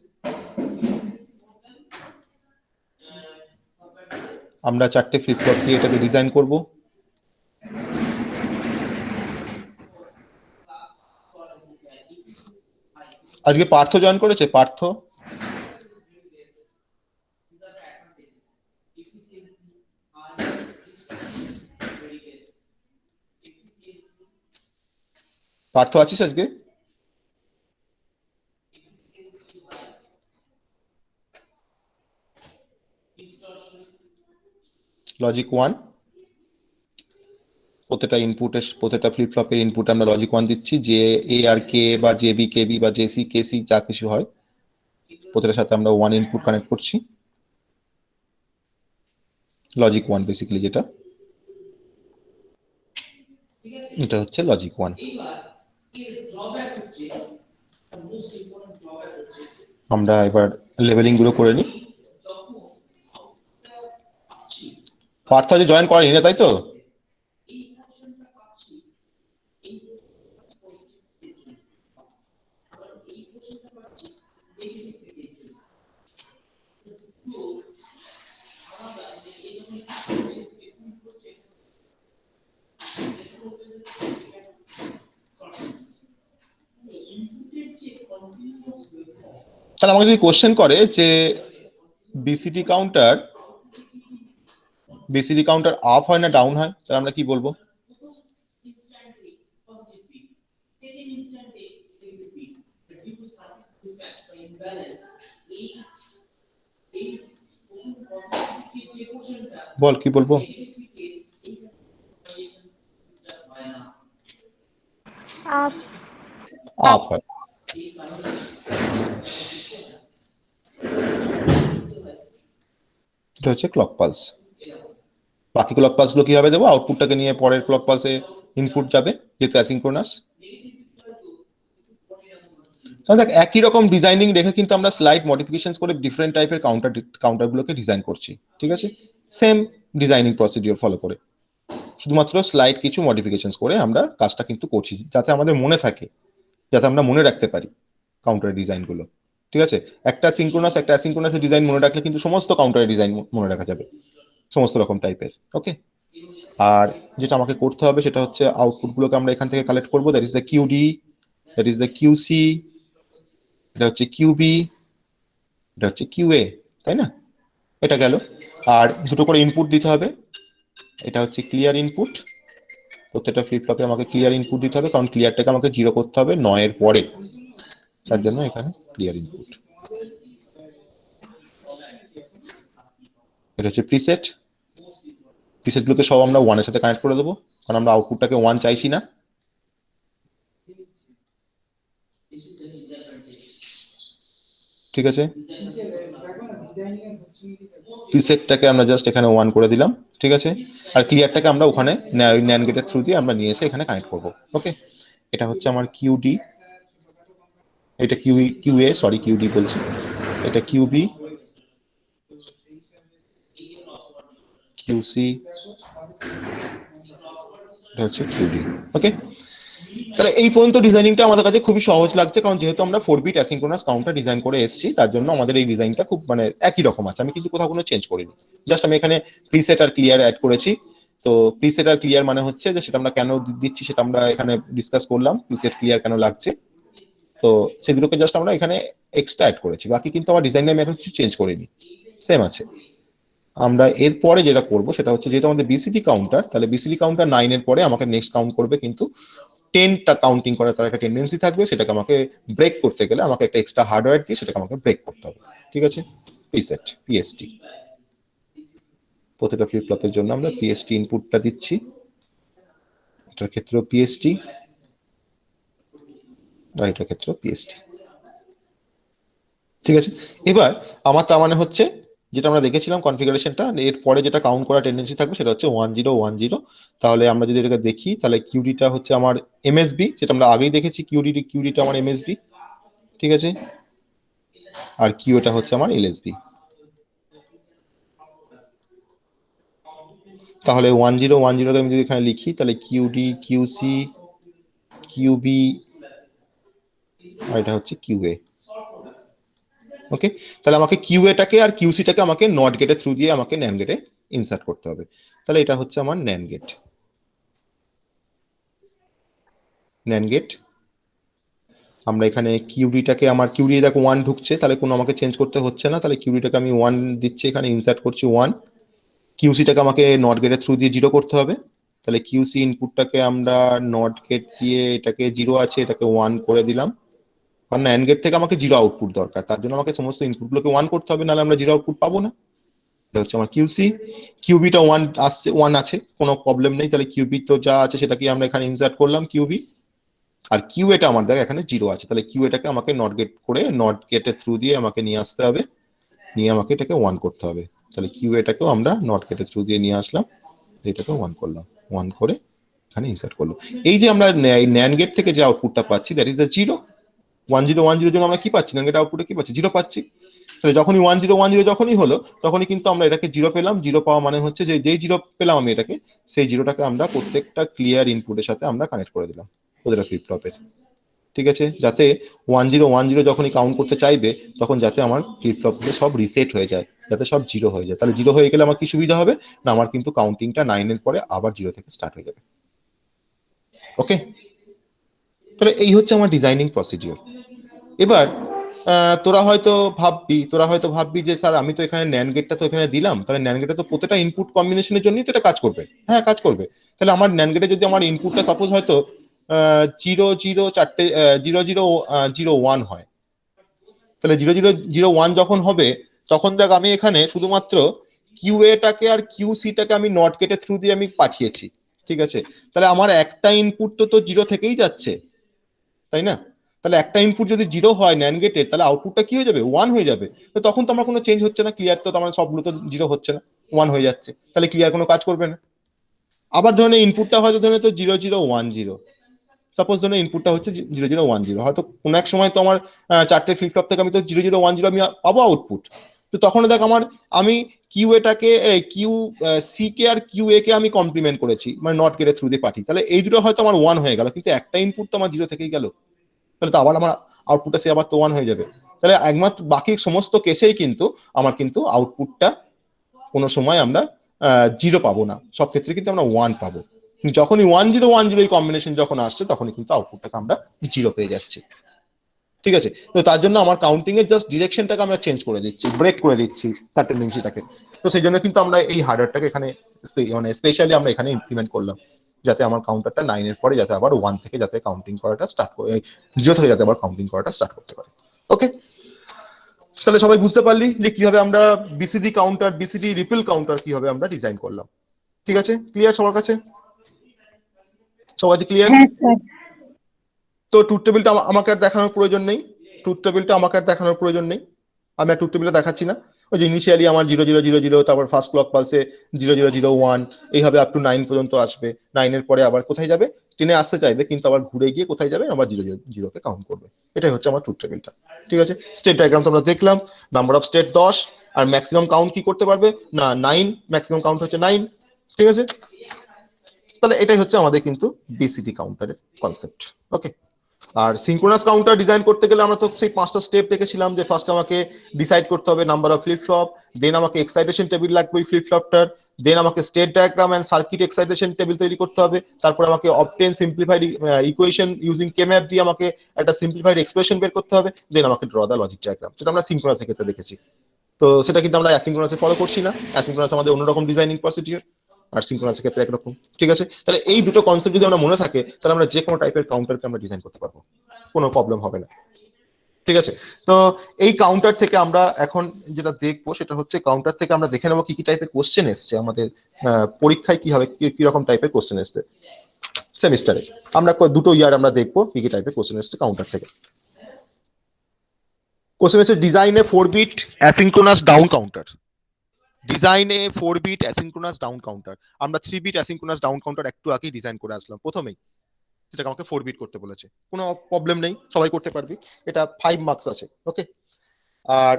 আমরা 4টে ফ্লিপ ফ্লপ দিয়ে এটাকে ডিজাইন করব। আজকে পার্থ জয়েন করেছে, পার্থ পার্থ আছিস আজকে? লজিক 1, প্রত্যেকটা ইনপুটের প্রত্যেকটা ফ্লিপ ফ্লপের ইনপুট আমরা লজিক 1 দিচ্ছি, যে এ আর কে বা জেবি কেবি বা জেসি কেসি যা কিছু হয় প্রত্যেকটার সাথে আমরা 1 ইনপুট কানেক্ট করছি। লজিক 1 বেসিক্যালি যেটা, এটা হচ্ছে লজিক 1। আমরা এবার লেভেলিং গুলো করে নিই। পার্থ আজ জয়েন করেনি না, তাই তো? তাহলে আমাকে যদি কোশ্চেন করে যে বিসিডি কাউন্টার আপ হয় না ডাউন হয়, তাহলে আমরা কি বলবো? বল কি বলবো? আপ আপ হয়। এটা হচ্ছে ক্লক পালস। বাকি ক্লক পালস গুলো কিভাবে দেবো? আউটপুটটাকে নিয়ে পরের ক্লক পালসে ইনপুট যাবে, যেহেতু অ্যাসিঙ্ক্রোনাস। তাহলে দেখ, একই রকম ডিজাইনিং রেখে কিন্তু আমরা স্লাইড মডিফিকেশন করে ডিফারেন্ট টাইপের কাউন্টারগুলোকে ডিজাইন করছি, ঠিক আছে? সেম ডিজাইনিং প্রসিডিওর ফলো করে, শুধুমাত্র স্লাইড কিছু মডিফিকেশন করে আমরা কাজটা কিন্তু করছি, যাতে আমাদের মনে থাকে, যাতে আমরা মনে রাখতে পারি কাউন্টারের ডিজাইনগুলো, ঠিক আছে? একটা সিঙ্ক্রোনাস একটা অ্যাসিঙ্ক্রোনাসের ডিজাইন মনে রাখলে কিন্তু সমস্ত কাউন্টারের ডিজাইন মনে রাখা যাবে, সমস্ত রকম টাইপের। ওকে, আর যেটা আমাকে করতে হবে সেটা হচ্ছে আউটপুটগুলোকে আমরা এখান থেকে কালেক্ট করবো। That is the QD, that is the QC, এটা হচ্ছে কিউবি, এটা হচ্ছে কিউএ, তাই না? এটা গেল। আর দুটো করে ইনপুট দিতে হবে। এটা হচ্ছে ক্লিয়ার ইনপুট, প্রত্যেকটা ফ্লিপ ফ্লপে আমাকে ক্লিয়ার ইনপুট দিতে হবে, কারণ ক্লিয়ারটাকে আমাকে 0 করতে হবে 9 এর পরে, তার জন্য এখানে ক্লিয়ার ইনপুট। এটা হচ্ছে প্রিসেট, প্রিসেটগুলোকে সব আমরা 1 এর সাথে কানেক্ট করে দেবো, কারণ আমরা আউটপুটটাকে 1 চাইছি না। ঠিক আছে, প্রিসেটটাকে আমরা জাস্ট এখানে 1 করে দিলাম, ঠিক আছে? আর ক্লিয়ারটাকে আমরা ওখানে ন্যান্ড গেটের থ্রু দিয়ে আমরা নিয়ে এসে এখানে কানেক্ট করব। ওকে, এটা হচ্ছে আমার কিউডি, এটা কিউএ, সরি কিউডি বলছি, এটা কিউবি, কিউসি, এটা হচ্ছে কিউডি। ওকে, তাহলে এই পর্যন্ত ডিজাইনিংটা আমাদের কাছে খুবই সহজ লাগছে, কারণ যেহেতু আমরা 4 বিট অ্যাসিঙ্ক্রোনাস কাউন্টার ডিজাইন করে এসেছি, তার জন্য আমাদের এই ডিজাইনটা খুব মানে একই রকম আছে। আমি কিন্তু কোথাও কোনো চেঞ্জ করিনি, জাস্ট আমি এখানে প্রিসেট আর ক্লিয়ার অ্যাড করেছি। তো প্রিসেট আর ক্লিয়ার মানে হচ্ছে যে সেটা আমরা কেন দিচ্ছি সেটা আমরা এখানে ডিসকাস করলাম, প্রিসেট ক্লিয়ার কেন লাগছে। তো সেগুলোকে জাস্ট আমরা এখানে এক্সট্রা অ্যাড করেছি, বাকি কিন্তু আমার ডিজাইনে আমি এখন কিছু চেঞ্জ করিনি, সেম আছে। আমরা এরপরে যেটা করব সেটা হচ্ছে, যেহেতু আমাদের বিসিডি কাউন্টার, তাহলে বিসিডি কাউন্টার 9 এর পরে আমাকে নেক্সট কাউন্ট করবে, কিন্তু 10টা কাউন্টিং করার তার একটা টেন্ডেন্সি থাকবে, সেটাকে আমাকে ব্রেক করতে গেলে আমাকে একটা এক্সট্রা হার্ডওয়্যার দিয়ে সেটাকে আমাকে ব্রেক করতে হবে, ঠিক আছে? প্রিসেট পিএসটি, প্রতিটা ফ্লিপ ফ্লপের জন্য আমরা পিএসটি ইনপুটটা দিচ্ছি, এটার ক্ষেত্রেও পিএসটি, আর এটার ক্ষেত্রেও পিএসটি, ঠিক আছে? এবার আমার তার মানে হচ্ছে, যেটা আমরা দেখেছিলাম কনফিগারেশনটা, এর পরে যেটা কাউন্ট করা টেন্ডেন্সি থাকবে সেটা হচ্ছে 1010। তাহলে আমরা যদি এটাকে দেখি, তাহলে কিউডিটা হচ্ছে আমার এমএসবি, যেটা আমরা আগেই দেখেছি, কিউডিটা আমার এমএসবি, ঠিক আছে? আর কিউটা হচ্ছে আমার এলএসবি। তাহলে 1010 আমি যদি এখানে লিখি, তাহলে কিউডি, কিউসি, কিউবি, আর এটা হচ্ছে কিউএ। ওকে, তাহলে আমাকে কিউএটাকে আর কিউসিটাকে আমাকে নট গেটের থ্রু দিয়ে আমাকে ন্যান্ড গেটে ইনসার্ট করতে হবে। তাহলে এটা হচ্ছে আমার ন্যান্ড গেট, ন্যান্ড গেট। আমরা এখানে কিউডিটাকে, আমার কিউডি দেখো 1 ঢুকছে, তাহলে কোনো আমাকে চেঞ্জ করতে হচ্ছে না, তাহলে কিউডিটাকে আমি 1 দিচ্ছি, এখানে ইনসার্ট করছি 1। কিউসিটাকে আমাকে নট গেটের থ্রু দিয়ে 0 করতে হবে, তাহলে কিউসি ইনপুটটাকে আমরা নট গেট দিয়ে, এটাকে 0 আছে এটাকে 1 করে দিলাম, কারণ অ্যান্ড গেট থেকে আমাকে 0 আউটপুট দরকার, তার জন্য আমাকে সমস্ত ইনপুটগুলোকে 1 করতে হবে, নাহলে আমরা 0 আউটপুট পাবো না। এটা হচ্ছে আমার কিউসি, কিউবিটা 1 আসছে, 1 আছে, কোনো প্রবলেম নেই, তাহলে কিউবি তো যা আছে সেটাকে আমরা এখানে ইনসার্ট করলাম কিউবি। আর কিউ এটা আমার দেখ এখানে 0 আছে, তাহলে কিউ এটাকে আমাকে নট গেট করে নট গেটের থ্রু দিয়ে আমাকে নিয়ে আসতে হবে, নিয়ে আমাকে এটাকে 1 করতে হবে। তাহলে কিউ এটাকেও আমরা নট গেটের থ্রু দিয়ে নিয়ে আসলাম, এটাকে 1 করলাম, 1 করে এখানে ইনসার্ট করলাম। এই যে আমরা ন্যান্ড গেট থেকে যে আউটপুটটা পাচ্ছি, দ্যাট ইজ দ্য 0। 1010 জন্য আমরা কি পাচ্ছি? ন্যান্ড গেট আউটপুটে কি পাচ্ছি? 0 পাচ্ছি। তাহলে যখনই 1010 যখনই হলো, তখনই কিন্তু আমরা এটাকে 0 পেলাম। 0 পাওয়া মানে হচ্ছে যে যেই 0 পেলাম আমি এটাকে, সেই 0টাকে আমরা প্রত্যেকটা ক্লিয়ার ইনপুটের সাথে আমরা কানেক্ট করে দিলাম ওদের ফ্লিপ ফ্লপের, ঠিক আছে? যাতে 1010 যখনই কাউন্ট করতে চাইবে, তখন যাতে আমার ফ্লিপ ফ্লপগুলো সব রিসেট হয়ে যায়, যাতে সব 0 হয়ে যায়। তাহলে 0 হয়ে গেলে আমার কি সুবিধা হবে না, আমার কিন্তু কাউন্টিংটা 9 এর পরে আবার 0 থেকে স্টার্ট হয়ে যাবে। ওকে, তাহলে এই হচ্ছে আমার ডিজাইনিং প্রসিডিওর। এবার তোরা হয়তো ভাববি যে স্যার আমি তো এখানে ন্যান্ড গেটটা তো এখানে দিলাম, তাহলে ন্যান্ড গেটটা তো প্রত্যেকটা ইনপুট কম্বিনেশনের জন্যই তো এটা কাজ করবে। হ্যাঁ, কাজ করবে। তাহলে আমার ন্যান্ড গেটে যদি আমার ইনপুটটা সাপোজ হয়তো 0001 হয়, তাহলে 0001 যখন হবে, তখন দেখ আমি এখানে শুধুমাত্র কিউ এটাকে আর কিউ সিটাকে আমি নট গেটের থ্রু দিয়ে আমি পাঠিয়েছি, ঠিক আছে? তাহলে আমার একটা ইনপুট তো জিরো থেকেই যাচ্ছে, তাই না? তাহলে একটা ইনপুট যদি জিরো হয় ন্যান্ড গেটের, তাহলে আউটপুটটা কি হয়ে যাবে? 1 হয়ে যাবে। তো তখন তো আমার কোনো চেঞ্জ হচ্ছে না, ক্লিয়ার তো, আমার সবগুলো তো জিরো হচ্ছে না, 1 হয়ে যাচ্ছে, তাহলে ক্লিয়ার কোনো কাজ করবে না। আবার ধরুন ইনপুটটা হয়তো ধরুন তো 0010, সাপোজ ধরুন ইনপুটটা হচ্ছে 0010, হয়তো কোনো এক সময় তো আমার চারটে ফ্লিপ ফ্লপ থেকে আমি তো 0010 আমি পাবো আউটপুট। তো তখন দেখ আমি কিউ এটাকে কিউ সি কে আর কিউ এ কে আমি কমপ্লিমেন্ট করেছি, মানে নট গেটের থ্রু দিয়ে পাঠিয়ে, তাহলে এই দুটো হয়তো আমার 1 হয়ে গেল, কিন্তু একটা ইনপুট তো আমার জিরো থেকেই গেল, তাহলে তো আবার আমার আউটপুটটা সে আবার তো 1 হয়ে যাবে। তাহলে একমাত্র বাকি সমস্ত কেসেই কিন্তু আমার কিন্তু আউটপুটটা কোনো সময় আমরা জিরো পাবো না, সব ক্ষেত্রে কিন্তু আমরা 1 পাবো। যখনই 1010 এই কম্বিনেশন যখন আসছে, তখনই কিন্তু আউটপুটটাকে আমরা জিরো পেয়ে যাচ্ছি, ঠিক আছে? তো তার জন্য আমার কাউন্টিং এর জাস্ট ডিরেকশনটাকে আমরা চেঞ্জ করে দিচ্ছি, ব্রেক করে দিচ্ছি তার টেন্ডেন্সিটাকে। তো সেই জন্য কিন্তু আমরা এই হার্ডওয়্যারটাকে এখানে মানে স্পেশালি আমরা এখানে ইমপ্লিমেন্ট করলাম, যাতে আমার কাউন্টারটা 9 এর পরে যাতে আবার 1 থেকে যাতে কাউন্টিং করাটা স্টার্ট করে, জিরো থেকে যাতে আবার কাউন্টিং করাটা স্টার্ট করতে পারে। ওকে, তাহলে সবাই বুঝতে পারলি যে কিভাবে আমরা BCD counter, BCD ripple counter কিভাবে আমরা ডিজাইন করলাম। ঠিক আছে, ক্লিয়ার সবার কাছে? সবাই ক্লিয়ার? হ্যাঁ স্যার। তো ট্রুথ টেবিলটা আমাকে আর দেখানোর প্রয়োজন নেই, ট্রুথ টেবিলটা আমাকে আর দেখানোর প্রয়োজন নেই, আমি আর ট্রুথ টেবিলটা দেখাচ্ছি না। ওই যে ইনিশিয়ালি আমার 0000, তারপর ফার্স্ট ক্লক পালসে 0001, এইভাবে আপ টু 9 পর্যন্ত আসবে। 9 এর পরে আবার কোথায় যাবে? 10-এ আসতে চাইবে, কিন্তু আবার ঘুরে গিয়ে কোথায় যাবে? আবার 00 কে কাউন্ট করবে। এটাই হচ্ছে আমার ট্রুথ টেবিলটা, ঠিক আছে? স্টেট ডায়াগ্রাম তো আমরা দেখলাম, নাম্বার অফ স্টেট 10, আর ম্যাক্সিমাম কাউন্ট কি করতে পারবে না? 9, ম্যাক্সিমাম কাউন্ট হচ্ছে 9, ঠিক আছে? তাহলে এটাই হচ্ছে আমাদের কিন্তু বিসিডি কাউন্টারের কনসেপ্ট। ওকে, আর সিনক্রোনাস কাউন্টার ডিজাইন করতে গেলে আমরা তো সেই 5টা স্টেপ দেখেছিলাম, যে ফার্স্ট আমাকে ডিসাইড করতে হবে number of flip flop, then আমাকে এক্সাইটেশন টেবিল লাগবে ওই ফ্লিপ ফ্লপটার, দেন আমাকে state diagram and circuit excitation table তৈরি করতে হবে, তারপর আমাকে obtain simplified equation using K map দিয়ে আমাকে একটা সিম্পলিফাইড এক্সপ্রেশন বের করতে হবে, দেন আমাকে ড্র দা লজিক ডায়াগ্রাম, যেটা আমরা সিনক্রোনাসের ক্ষেত্রে দেখেছি। তো সেটা কিন্তু আমরা অ্যাসিনক্রোনাসে ফলো করছি না, অ্যাসিনক্রোনাস আমাদের অন্যরকম ডিজাইনিং প্রসিডিউর, আর সিনক্রোনাসের ক্ষেত্রে একরকম, ঠিক আছে? তাহলে এই দুটো কনসেপ্ট যদি আমরা মনে থাকে, তাহলে আমরা যে কোনো টাইপের কাউন্টারকে আমরা ডিজাইন করতে পারবো, কোনো প্রবলেম হবে না, ঠিক আছে? তো এই কাউন্টার থেকে আমরা এখন যেটা দেখবো সেটা হচ্ছে, কাউন্টার থেকে আমরা দেখে নেবো কি কি টাইপের কোশ্চেন এসছে আমাদের পরীক্ষায়, কি হবে, কি রকম টাইপের কোশ্চেন এসছে সেমিস্টারে। আমরা দুটো ইয়ার আমরা দেখবো কি কি টাইপের কোশ্চেন এসছে কাউন্টার থেকে। কোশ্চেন এসছে ডিজাইনে 4 বিট অ্যাসিনক্রোনাস ডাউন কাউন্টার, ডিজাইনে 4 বিট অ্যাসিনক্রোনাস ডাউন কাউন্টার। আমরা 3 বিট অ্যাসিনক্রোনাস ডাউন কাউন্টার একটু আগেই ডিজাইন করে আসলাম প্রথমেই, সেটাকে আমাকে 4 বিট করতে বলেছে, কোনো প্রবলেম নেই, সবাই করতে পারবি, এটা 5 মার্কস আছে। ওকে, আর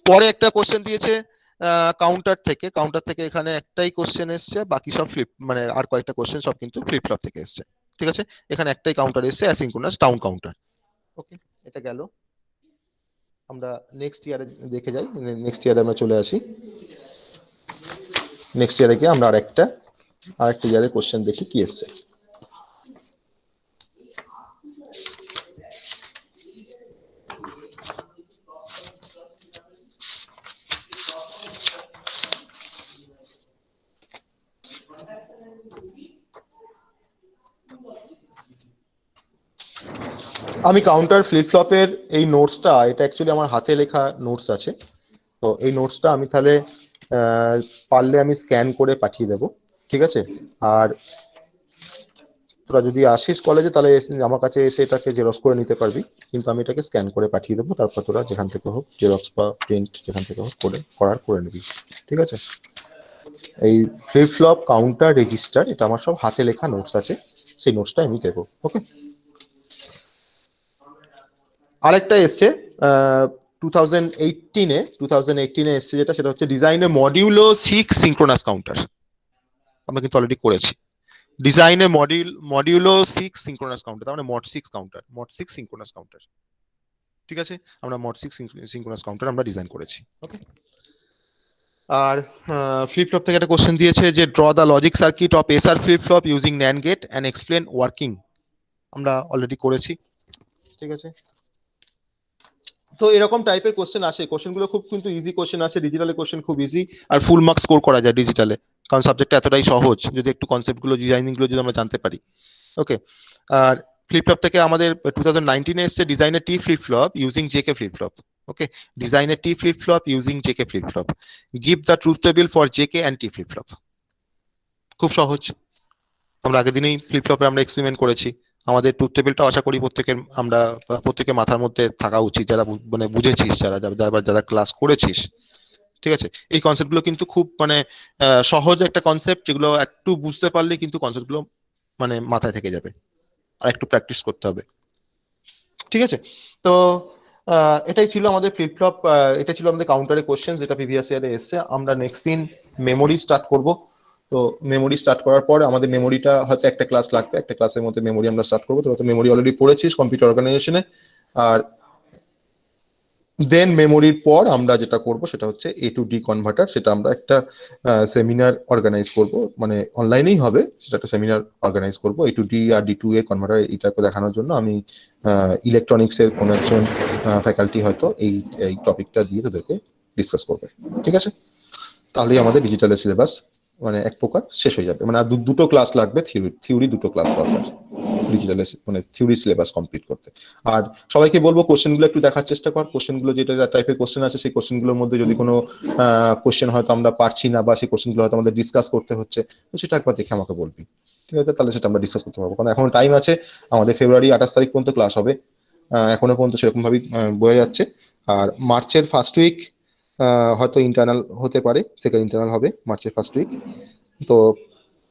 পরে একটা কোশ্চেন দিয়েছে কাউন্টার থেকে এখানে একটাই কোশ্চেন এসছে, বাকি সব ফ্লিপ, মানে আর কয়েকটা কোশ্চেন সব কিন্তু ফ্লিপ ফ্লপ থেকে এসছে, ঠিক আছে? এখানে একটাই কাউন্টার এসছে, অ্যাসিনক্রোনাস ডাউন কাউন্টার। ওকে, এটা গেল। আমরা নেক্সট ইয়ারে দেখে যাই, নেক্সট ইয়ারে আমরা চলে আসি, নেক্সট ইয়ারে গিয়ে আমরা আরেকটা ইয়ারের কোশ্চেন দেখি কি এসছে। আমি কাউন্টার ফ্লিপ ফ্লপের এই নোটসটা, এটা অ্যাকচুয়ালি আমার হাতে লেখা নোটস আছে, তো এই নোটসটা আমি তাহলে পারলে আমি স্ক্যান করে পাঠিয়ে দেব, ঠিক আছে? আর তোরা যদি আসিস কলেজে, তাহলে আমার কাছে এসে এটাকে জেরক্স করে নিতে পারবি, কিন্তু আমি এটাকে স্ক্যান করে পাঠিয়ে দেবো, তারপর তোরা যেখান থেকে হোক জেরক্স বা প্রিন্ট যেখান থেকে হোক করে নিবি, ঠিক আছে? এই ফ্লিপ ফ্লপ কাউন্টার রেজিস্টার, এটা আমার সব হাতে লেখা নোটস আছে, সেই নোটসটা আমি দেবো। ওকে, আরেকটা এসছে 2018-এ এসছে, যেটা সেটা হচ্ছে ডিজাইনে মডিউলো 6 সিনক্রোনাস কাউন্টার। আমরা কিন্তু অলরেডি করেছি ডিজাইনে মডিউলো 6 সিনক্রোনাস কাউন্টার, তার মানে mod 6 counter, mod 6 synchronous counter, ঠিক আছে? আমরা মড 6 সিনক্রোনাস কাউন্টার আমরা ডিজাইন করেছি। ওকে, আর ফ্লিপ ফ্লপ থেকে একটা কোশ্চেন দিয়েছে যে draw the logic circuit of SR flip flop using NAND gate and explain working. আমরা অলরেডি করেছি, ঠিক আছে? তো এরকম টাইপের কোশ্চেন আসে, কোশ্চেনগুলো খুব কিন্তু ইজি কোশ্চেন আছে, ডিজিটালে কোশ্চেন খুব ইজি, আর ফুল মার্কস স্কোর করা যায় ডিজিটালে, কারণ সাবজেক্টটা এতটাই সহজ, যদি একটু কনসেপ্টগুলো, ডিজাইনিংগুলো যদি আমরা জানতে পারি। ওকে, আর ফ্লিপ ফ্লপ থেকে আমাদের 2019-এ এসছে ডিজাইনের T flip flop using J K flip flop. Okay, design a T flip-flop using JK flip-flop. Give the truth table for JK and T flip-flop. খুব সহজ। আমরা আগের দিনেই ফ্লিপ-ফ্লপে আমরা এক্সপেরিমেন্ট করেছি। আমাদের ট্রুথ টেবিলটা আশা করি প্রত্যেকের আমরা প্রত্যেকের মাথার মধ্যে থাকা উচিত, যারা মানে বুঝেছিস, যারা ক্লাস করেছিস। ঠিক আছে, এই কনসেপ্টগুলো কিন্তু খুব মানে সহজ একটা কনসেপ্ট, যেগুলো একটু বুঝতে পারলে কিন্তু কনসেপ্টগুলো মানে মাথায় থেকে যাবে, আর একটু প্র্যাকটিস করতে হবে। ঠিক আছে, তো এটাই ছিল আমাদের ফ্লিপ-ফ্লপ, এটা ছিল আমাদের কাউন্টারে কোশ্চেন যেটা প্রিভিয়াস ইয়ারে এসছে। আমরা নেক্সট দিন মেমোরি স্টার্ট করব। তো মেমোরি স্টার্ট করার পর আমাদের মেমোরিটা হয়তো একটা ক্লাস লাগবে, একটা ক্লাসের মধ্যে মেমোরি আমরা স্টার্ট করবো। তো মেমোরি অলরেডি পড়েছিস কম্পিউটার অর্গানাইজেশনে। আর দেন মেমোরির পর আমরা যেটা করব সেটা হচ্ছে এ টু ডি কনভার্টার। সেটা আমরা একটা সেমিনার অর্গানাইজ করব, মানে অনলাইনেই হবে, সেটা একটা সেমিনার অর্গানাইজ করব এ টু ডি আর ডি টু এ কনভার্টার এটাকে দেখানোর জন্য। আমি ইলেকট্রনিক্স এর কোনো একজন ফ্যাকাল্টি হয়তো এই টপিকটা দিয়ে তোদেরকে ডিসকাস করবে। ঠিক আছে, তাহলেই আমাদের ডিজিটালের সিলেবাস মানে এক প্রকার শেষ হয়ে যাবে। মানে আর দুটো ক্লাস লাগবে, থিওরি দুটো ক্লাস দরকার ডিজিটালের মানে থিওরি সিলেবাস কমপ্লিট করতে। আর সবাইকে বলবো কোশ্চেনগুলো একটু দেখার চেষ্টা কর। কোশ্চেনগুলো যেটা টাইপের কোশ্চেন আছে সেই কোশ্চেনগুলোর মধ্যে যদি কোনো কোশ্চেন হয়তো আমরা পারছি না বা সেই কোশ্চেনগুলো হয়তো আমাদের ডিসকাস করতে হচ্ছে, তো সেটা একবার দেখে আমাকে বলবি। ঠিক আছে, তাহলে সেটা আমরা ডিসকাস করতে পারবো, কারণ এখন টাইম আছে। আমাদের ফেব্রুয়ারি 28 তারিখ পর্যন্ত ক্লাস হবে, এখনো পর্যন্ত সেরকম ভাবেই বোঝা যাচ্ছে। আর মার্চের ফার্স্ট উইক হয়তো ইন্টারনাল হতে পারে, সেকেন্ড ইন্টারনাল হবে মার্চের ফার্স্ট উইক। তো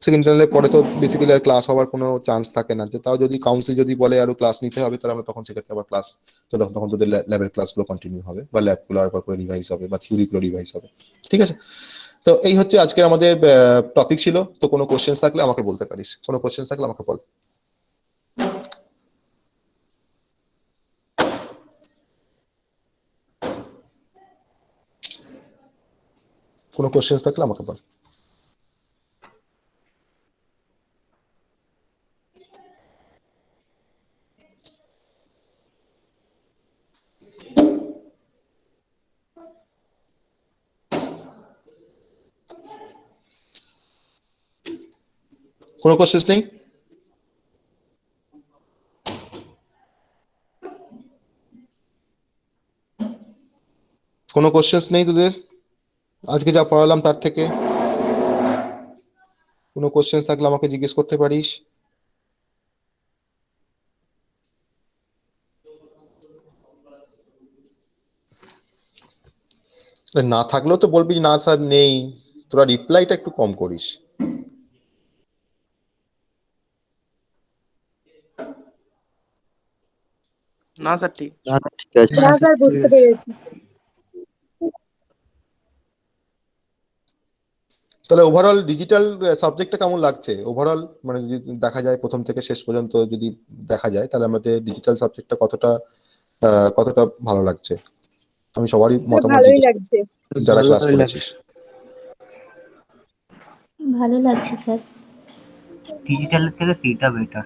সেকেন্ড ইন্টারনালের পরে তো বেসিক্যালি আর ক্লাস হওয়ার কোনো চান্স থাকে না। যে তাও যদি কাউন্সিল যদি বলে আরো ক্লাস নিতে হবে, তাহলে আমরা তখন সেক্ষেত্রে আবার ক্লাস, তো তখন তোদের ল্যাবের ক্লাসগুলো কন্টিনিউ হবে, বা ল্যাবগুলো আবার করে রিভাইজ হবে, বা থিওরিগুলো রিভাইজ হবে। ঠিক আছে, তো এই হচ্ছে আজকের আমাদের টপিক ছিল। তো কোনো কোশ্চেন থাকলে আমাকে বলতে পারিস, কোনো কোশ্চেন থাকলে আমাকে বল। কোনো কোশ্চেন থাকলে আমাকে বল। কোনো কোশ্চেন নেই? কোনো কোশ্চেন নেই তোদের আজকে যা পড়ালাম তার থেকে? কোনো কোশ্চেন থাকলে আমাকে জিজ্ঞেস করতে পারিস। না থাকলেও তো বলবি না স্যার নেই, তোরা রিপ্লাইটা একটু কম করিস। না স্যার ঠিক আছে। না স্যার বুঝতে পেরেছি। তাহলে ওভারঅল ডিজিটাল সাবজেক্টটা কেমন লাগছে ওভারঅল, মানে যদি দেখা যায় প্রথম থেকে শেষ পর্যন্ত যদি দেখা যায়, তাহলে আমাদের ডিজিটাল সাবজেক্টটা কতটা ভালো লাগছে? আমি সবারই মতামত ভালোই জিজ্ঞেস লাগছে। যারা ক্লাস করেছিস। ভালো লাগছে স্যার। ডিজিটালের থেকে সিটা বেটার।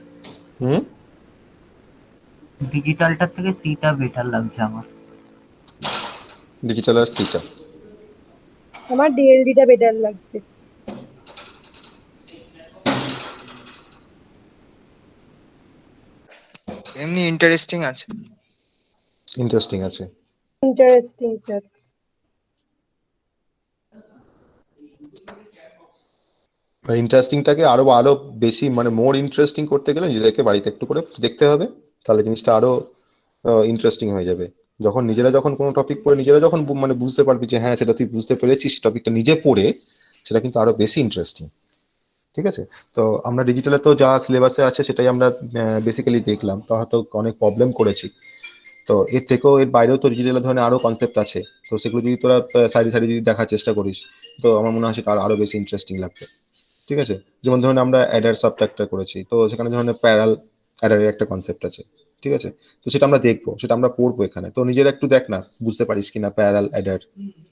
ডিজিটালটার থেকে সিটা বেটার লাগছে আমার। ডিজিটাল আর সিটা আমার ডিএলডিটা বেটার লাগছে। এমনি ইন্টারেস্টিং আছে। ইন্টারেস্টিং আছে। Interesting sir. ইন্টারেস্টিংটাকে আরো আরো বেশি মানে মোর ইন্টারেস্টিং করতে গেলে নিজেদেরকে বাড়িতে একটু করে দেখতে হবে, তাহলে জিনিসটা আরো ইন্টারেস্টিং হয়ে যাবে। যখন কোনো টপিক পড়ে নিজেরা যখন মানে বুঝতে পারবি যে হ্যাঁ সেটা তুই বুঝতে পেরেছিস, টপিকটা নিজে পড়ে, সেটা কিন্তু আরো বেশি ইন্টারেস্টিং। ঠিক আছে, তো আমরা ডিজিটালে তো যা সিলেবাসে আছে সেটাই আমরা বেসিক্যালি দেখলাম, তো হয়তো অনেক প্রবলেম করেছি। তো এর থেকেও এর বাইরেও তো ডিজিটালের ধরনের আরো কনসেপ্ট আছে, তো সেগুলো যদি তোরা সাইডে সাইডে যদি দেখার চেষ্টা করিস, তো আমার মনে হয় সেটা আরো বেশি ইন্টারেস্টিং লাগবে। ঠিক আছে, যেমন ধরুন আমরা অ্যাডার সাবট্রাক্টর করেছি, তো সেখানে ধরনের প্যারাল অ্যাডারের একটা কনসেপ্ট আছে। ঠিক আছে, তো সেটা আমরা দেখবো, সেটা আমরা পড়বো এখানে। তো নিজেরা একটু দেখ না, বুঝতে পারিস কিনা প্যারাল অ্যাডার,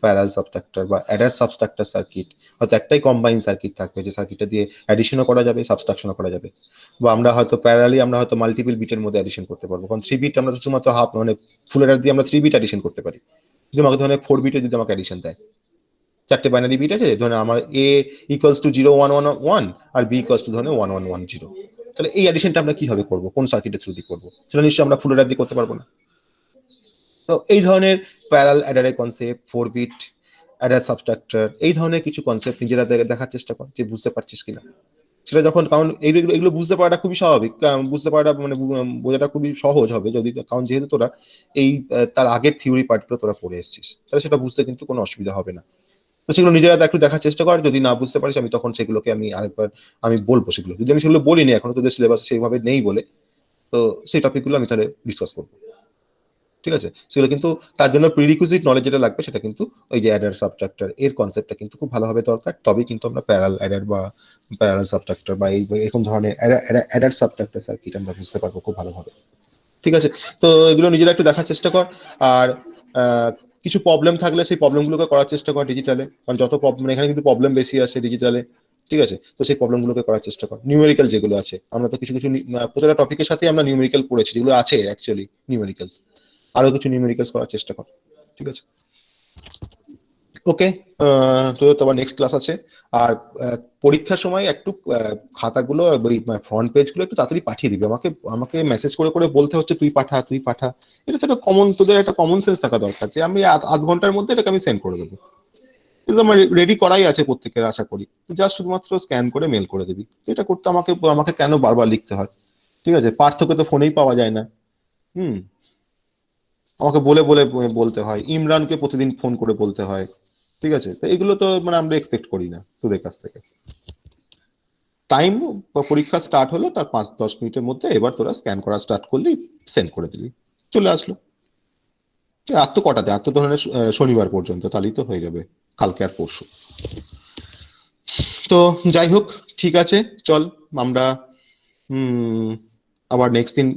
প্যারাল সাবট্রাক্টর বা অ্যাডার সাবট্রাক্টর সার্কিট। হয়তো একটাই কম্বাইন সার্কিট থাকবে, যে সার্কিটটা দিয়ে অ্যাডিশনও করা যাবে, সাবট্রাকশনও করা যাবে। বা আমরা হয়তো প্যারালি আমরা হয়তো মাল্টিপল বিটের মধ্যে অ্যাডিশন করতে পারবো, কারণ 3 বিট আমরা শুধুমাত্র হাফ মানে ফুল অ্যাডার দিয়ে আমরা 3 বিট অ্যাডিশন করতে পারি। যদি আমাকে ধরনের 4 বিটে যদি আমাকে অ্যাডিশন দেয়, চারটে বাইনারি বিট আছে, ধরুন আমার এ ইকুয়ালস টু 0 1 1 1 আর বি ইকুয়ালস টু ধরুন 1 1 1 0, তাহলে এই অ্যাডিশনটা আমরা কিভাবে করবো, কোন সার্কিটের থ্রু দিয়ে করবো? সেটা নিশ্চয়ই আমরা ফুল অ্যাডার দিয়ে করতে পারবো না। তো এই ধরনের প্যারাল অ্যাডারের কনসেপ্ট, 4 বিট অ্যাডার সাবস্ট্রাক্টর, এই ধরনের কিছু কনসেপ্ট নিজেরা দেখার চেষ্টা কর যে বুঝতে পারছিস কিনা। সেটা যখন, কারণ এগুলো বুঝতে পারাটা খুবই স্বাভাবিক, বুঝতে পারাটা মানে বোঝাটা খুবই সহজ হবে যদি, কারণ যেহেতু তোরা এই তার আগের থিওরি পার্টগুলো তোরা পড়ে এসেছিস, তাহলে সেটা বুঝতে কিন্তু কোনো অসুবিধা হবে না। তো সেগুলো নিজেরা একটু দেখার চেষ্টা কর, যদি না বুঝতে পারিস আমি তখন সেগুলোকে আমি আরেকবার আমি বলবো, সেগুলো যদি আমি সেগুলো বলিনি এখনো, তোদের সিলেবাস সেইভাবে নেই বলে, তো সেই টপিকগুলো আমি তাহলে ডিসকাস করবো, ঠিক আছে। সেগুলো কিন্তু তার জন্য প্রিরিকুইজিট নলেজ যেটা লাগবে সেটা কিন্তু ওই যে অ্যাডার সাবট্রাক্টর এর কনসেপ্টটা কিন্তু খুব ভালোভাবে দরকার, তবেই কিন্তু আমরা প্যারাল অ্যাডার বা প্যারাল সাবট্রাক্টর বা এরকম ধরনের অ্যাডার সাবট্রাক্টর সার্কিট আমরা বুঝতে পারবো খুব ভালোভাবে, ঠিক আছে। তো এগুলো নিজেরা একটু দেখার চেষ্টা কর, আর কিছু প্রবলেম থাকলে সেই প্রবলেমগুলোকে করার চেষ্টা কর ডিজিটালে, কারণ যত প্রবলেম এখানে কিন্তু প্রবলেম বেশি আসে ডিজিটালে, ঠিক আছে। তো সেই প্রবলেমগুলোকে করার চেষ্টা কর। নিউমেরিক্যাল যেগুলো আছে, আমরা তো কিছু কিছু প্রতিটা টপিকের সাথে আমরা নিউমেরিক্যাল পড়েছি, যেগুলো আছে অ্যাকচুয়ালি নিউমেরিক্যালস, আরো কিছু নিউমেরিক্যালস করার চেষ্টা কর, ঠিক আছে। ওকে, তো তোমার নেক্সট ক্লাস আছে। আর পরীক্ষার সময় একটু খাতাগুলো, ওই ফ্রন্ট পেজগুলো একটু তাড়াতাড়ি পাঠিয়ে দিবি আমাকে, আমাকে মেসেজ করে করে বলতে হচ্ছে তুই পাঠা তুই পাঠা। এটা তো একটা কমন, তোদের একটা কমন সেন্স থাকা দরকার যে আমি আধ ঘন্টার মধ্যে এটাকে আমি সেন্ড করে দেবো। কিন্তু আমার রেডি করাই আছে প্রত্যেকের, আশা করি জাস্ট শুধুমাত্র স্ক্যান করে মেল করে দিবি। তো এটা করতে আমাকে আমাকে কেন বারবার লিখতে হয়, ঠিক আছে। পার্থকে তো ফোনেই পাওয়া যায় না, আমাকে বলে বলে বলতে হয়, ইমরানকে প্রতিদিন ফোন করে বলতে হয়, ঠিক আছে। তো এগুলো তো মানে আমরা এক্সপেক্ট করি না তোদের কাছ থেকে। টাইম পরীক্ষা স্টার্ট হলো তার 5-10 মিনিটের মধ্যে এবার তোরা স্ক্যান করা স্টার্ট করলি, সেন্ড করে দিলি, চলে আসলো। আর তো কটাতে, আর তো ধরনের শনিবার পর্যন্ত, তাহলেই তো হয়ে যাবে, কালকে আর পরশু। তো যাই হোক, ঠিক আছে, চল আমরা আবার নেক্সট দিন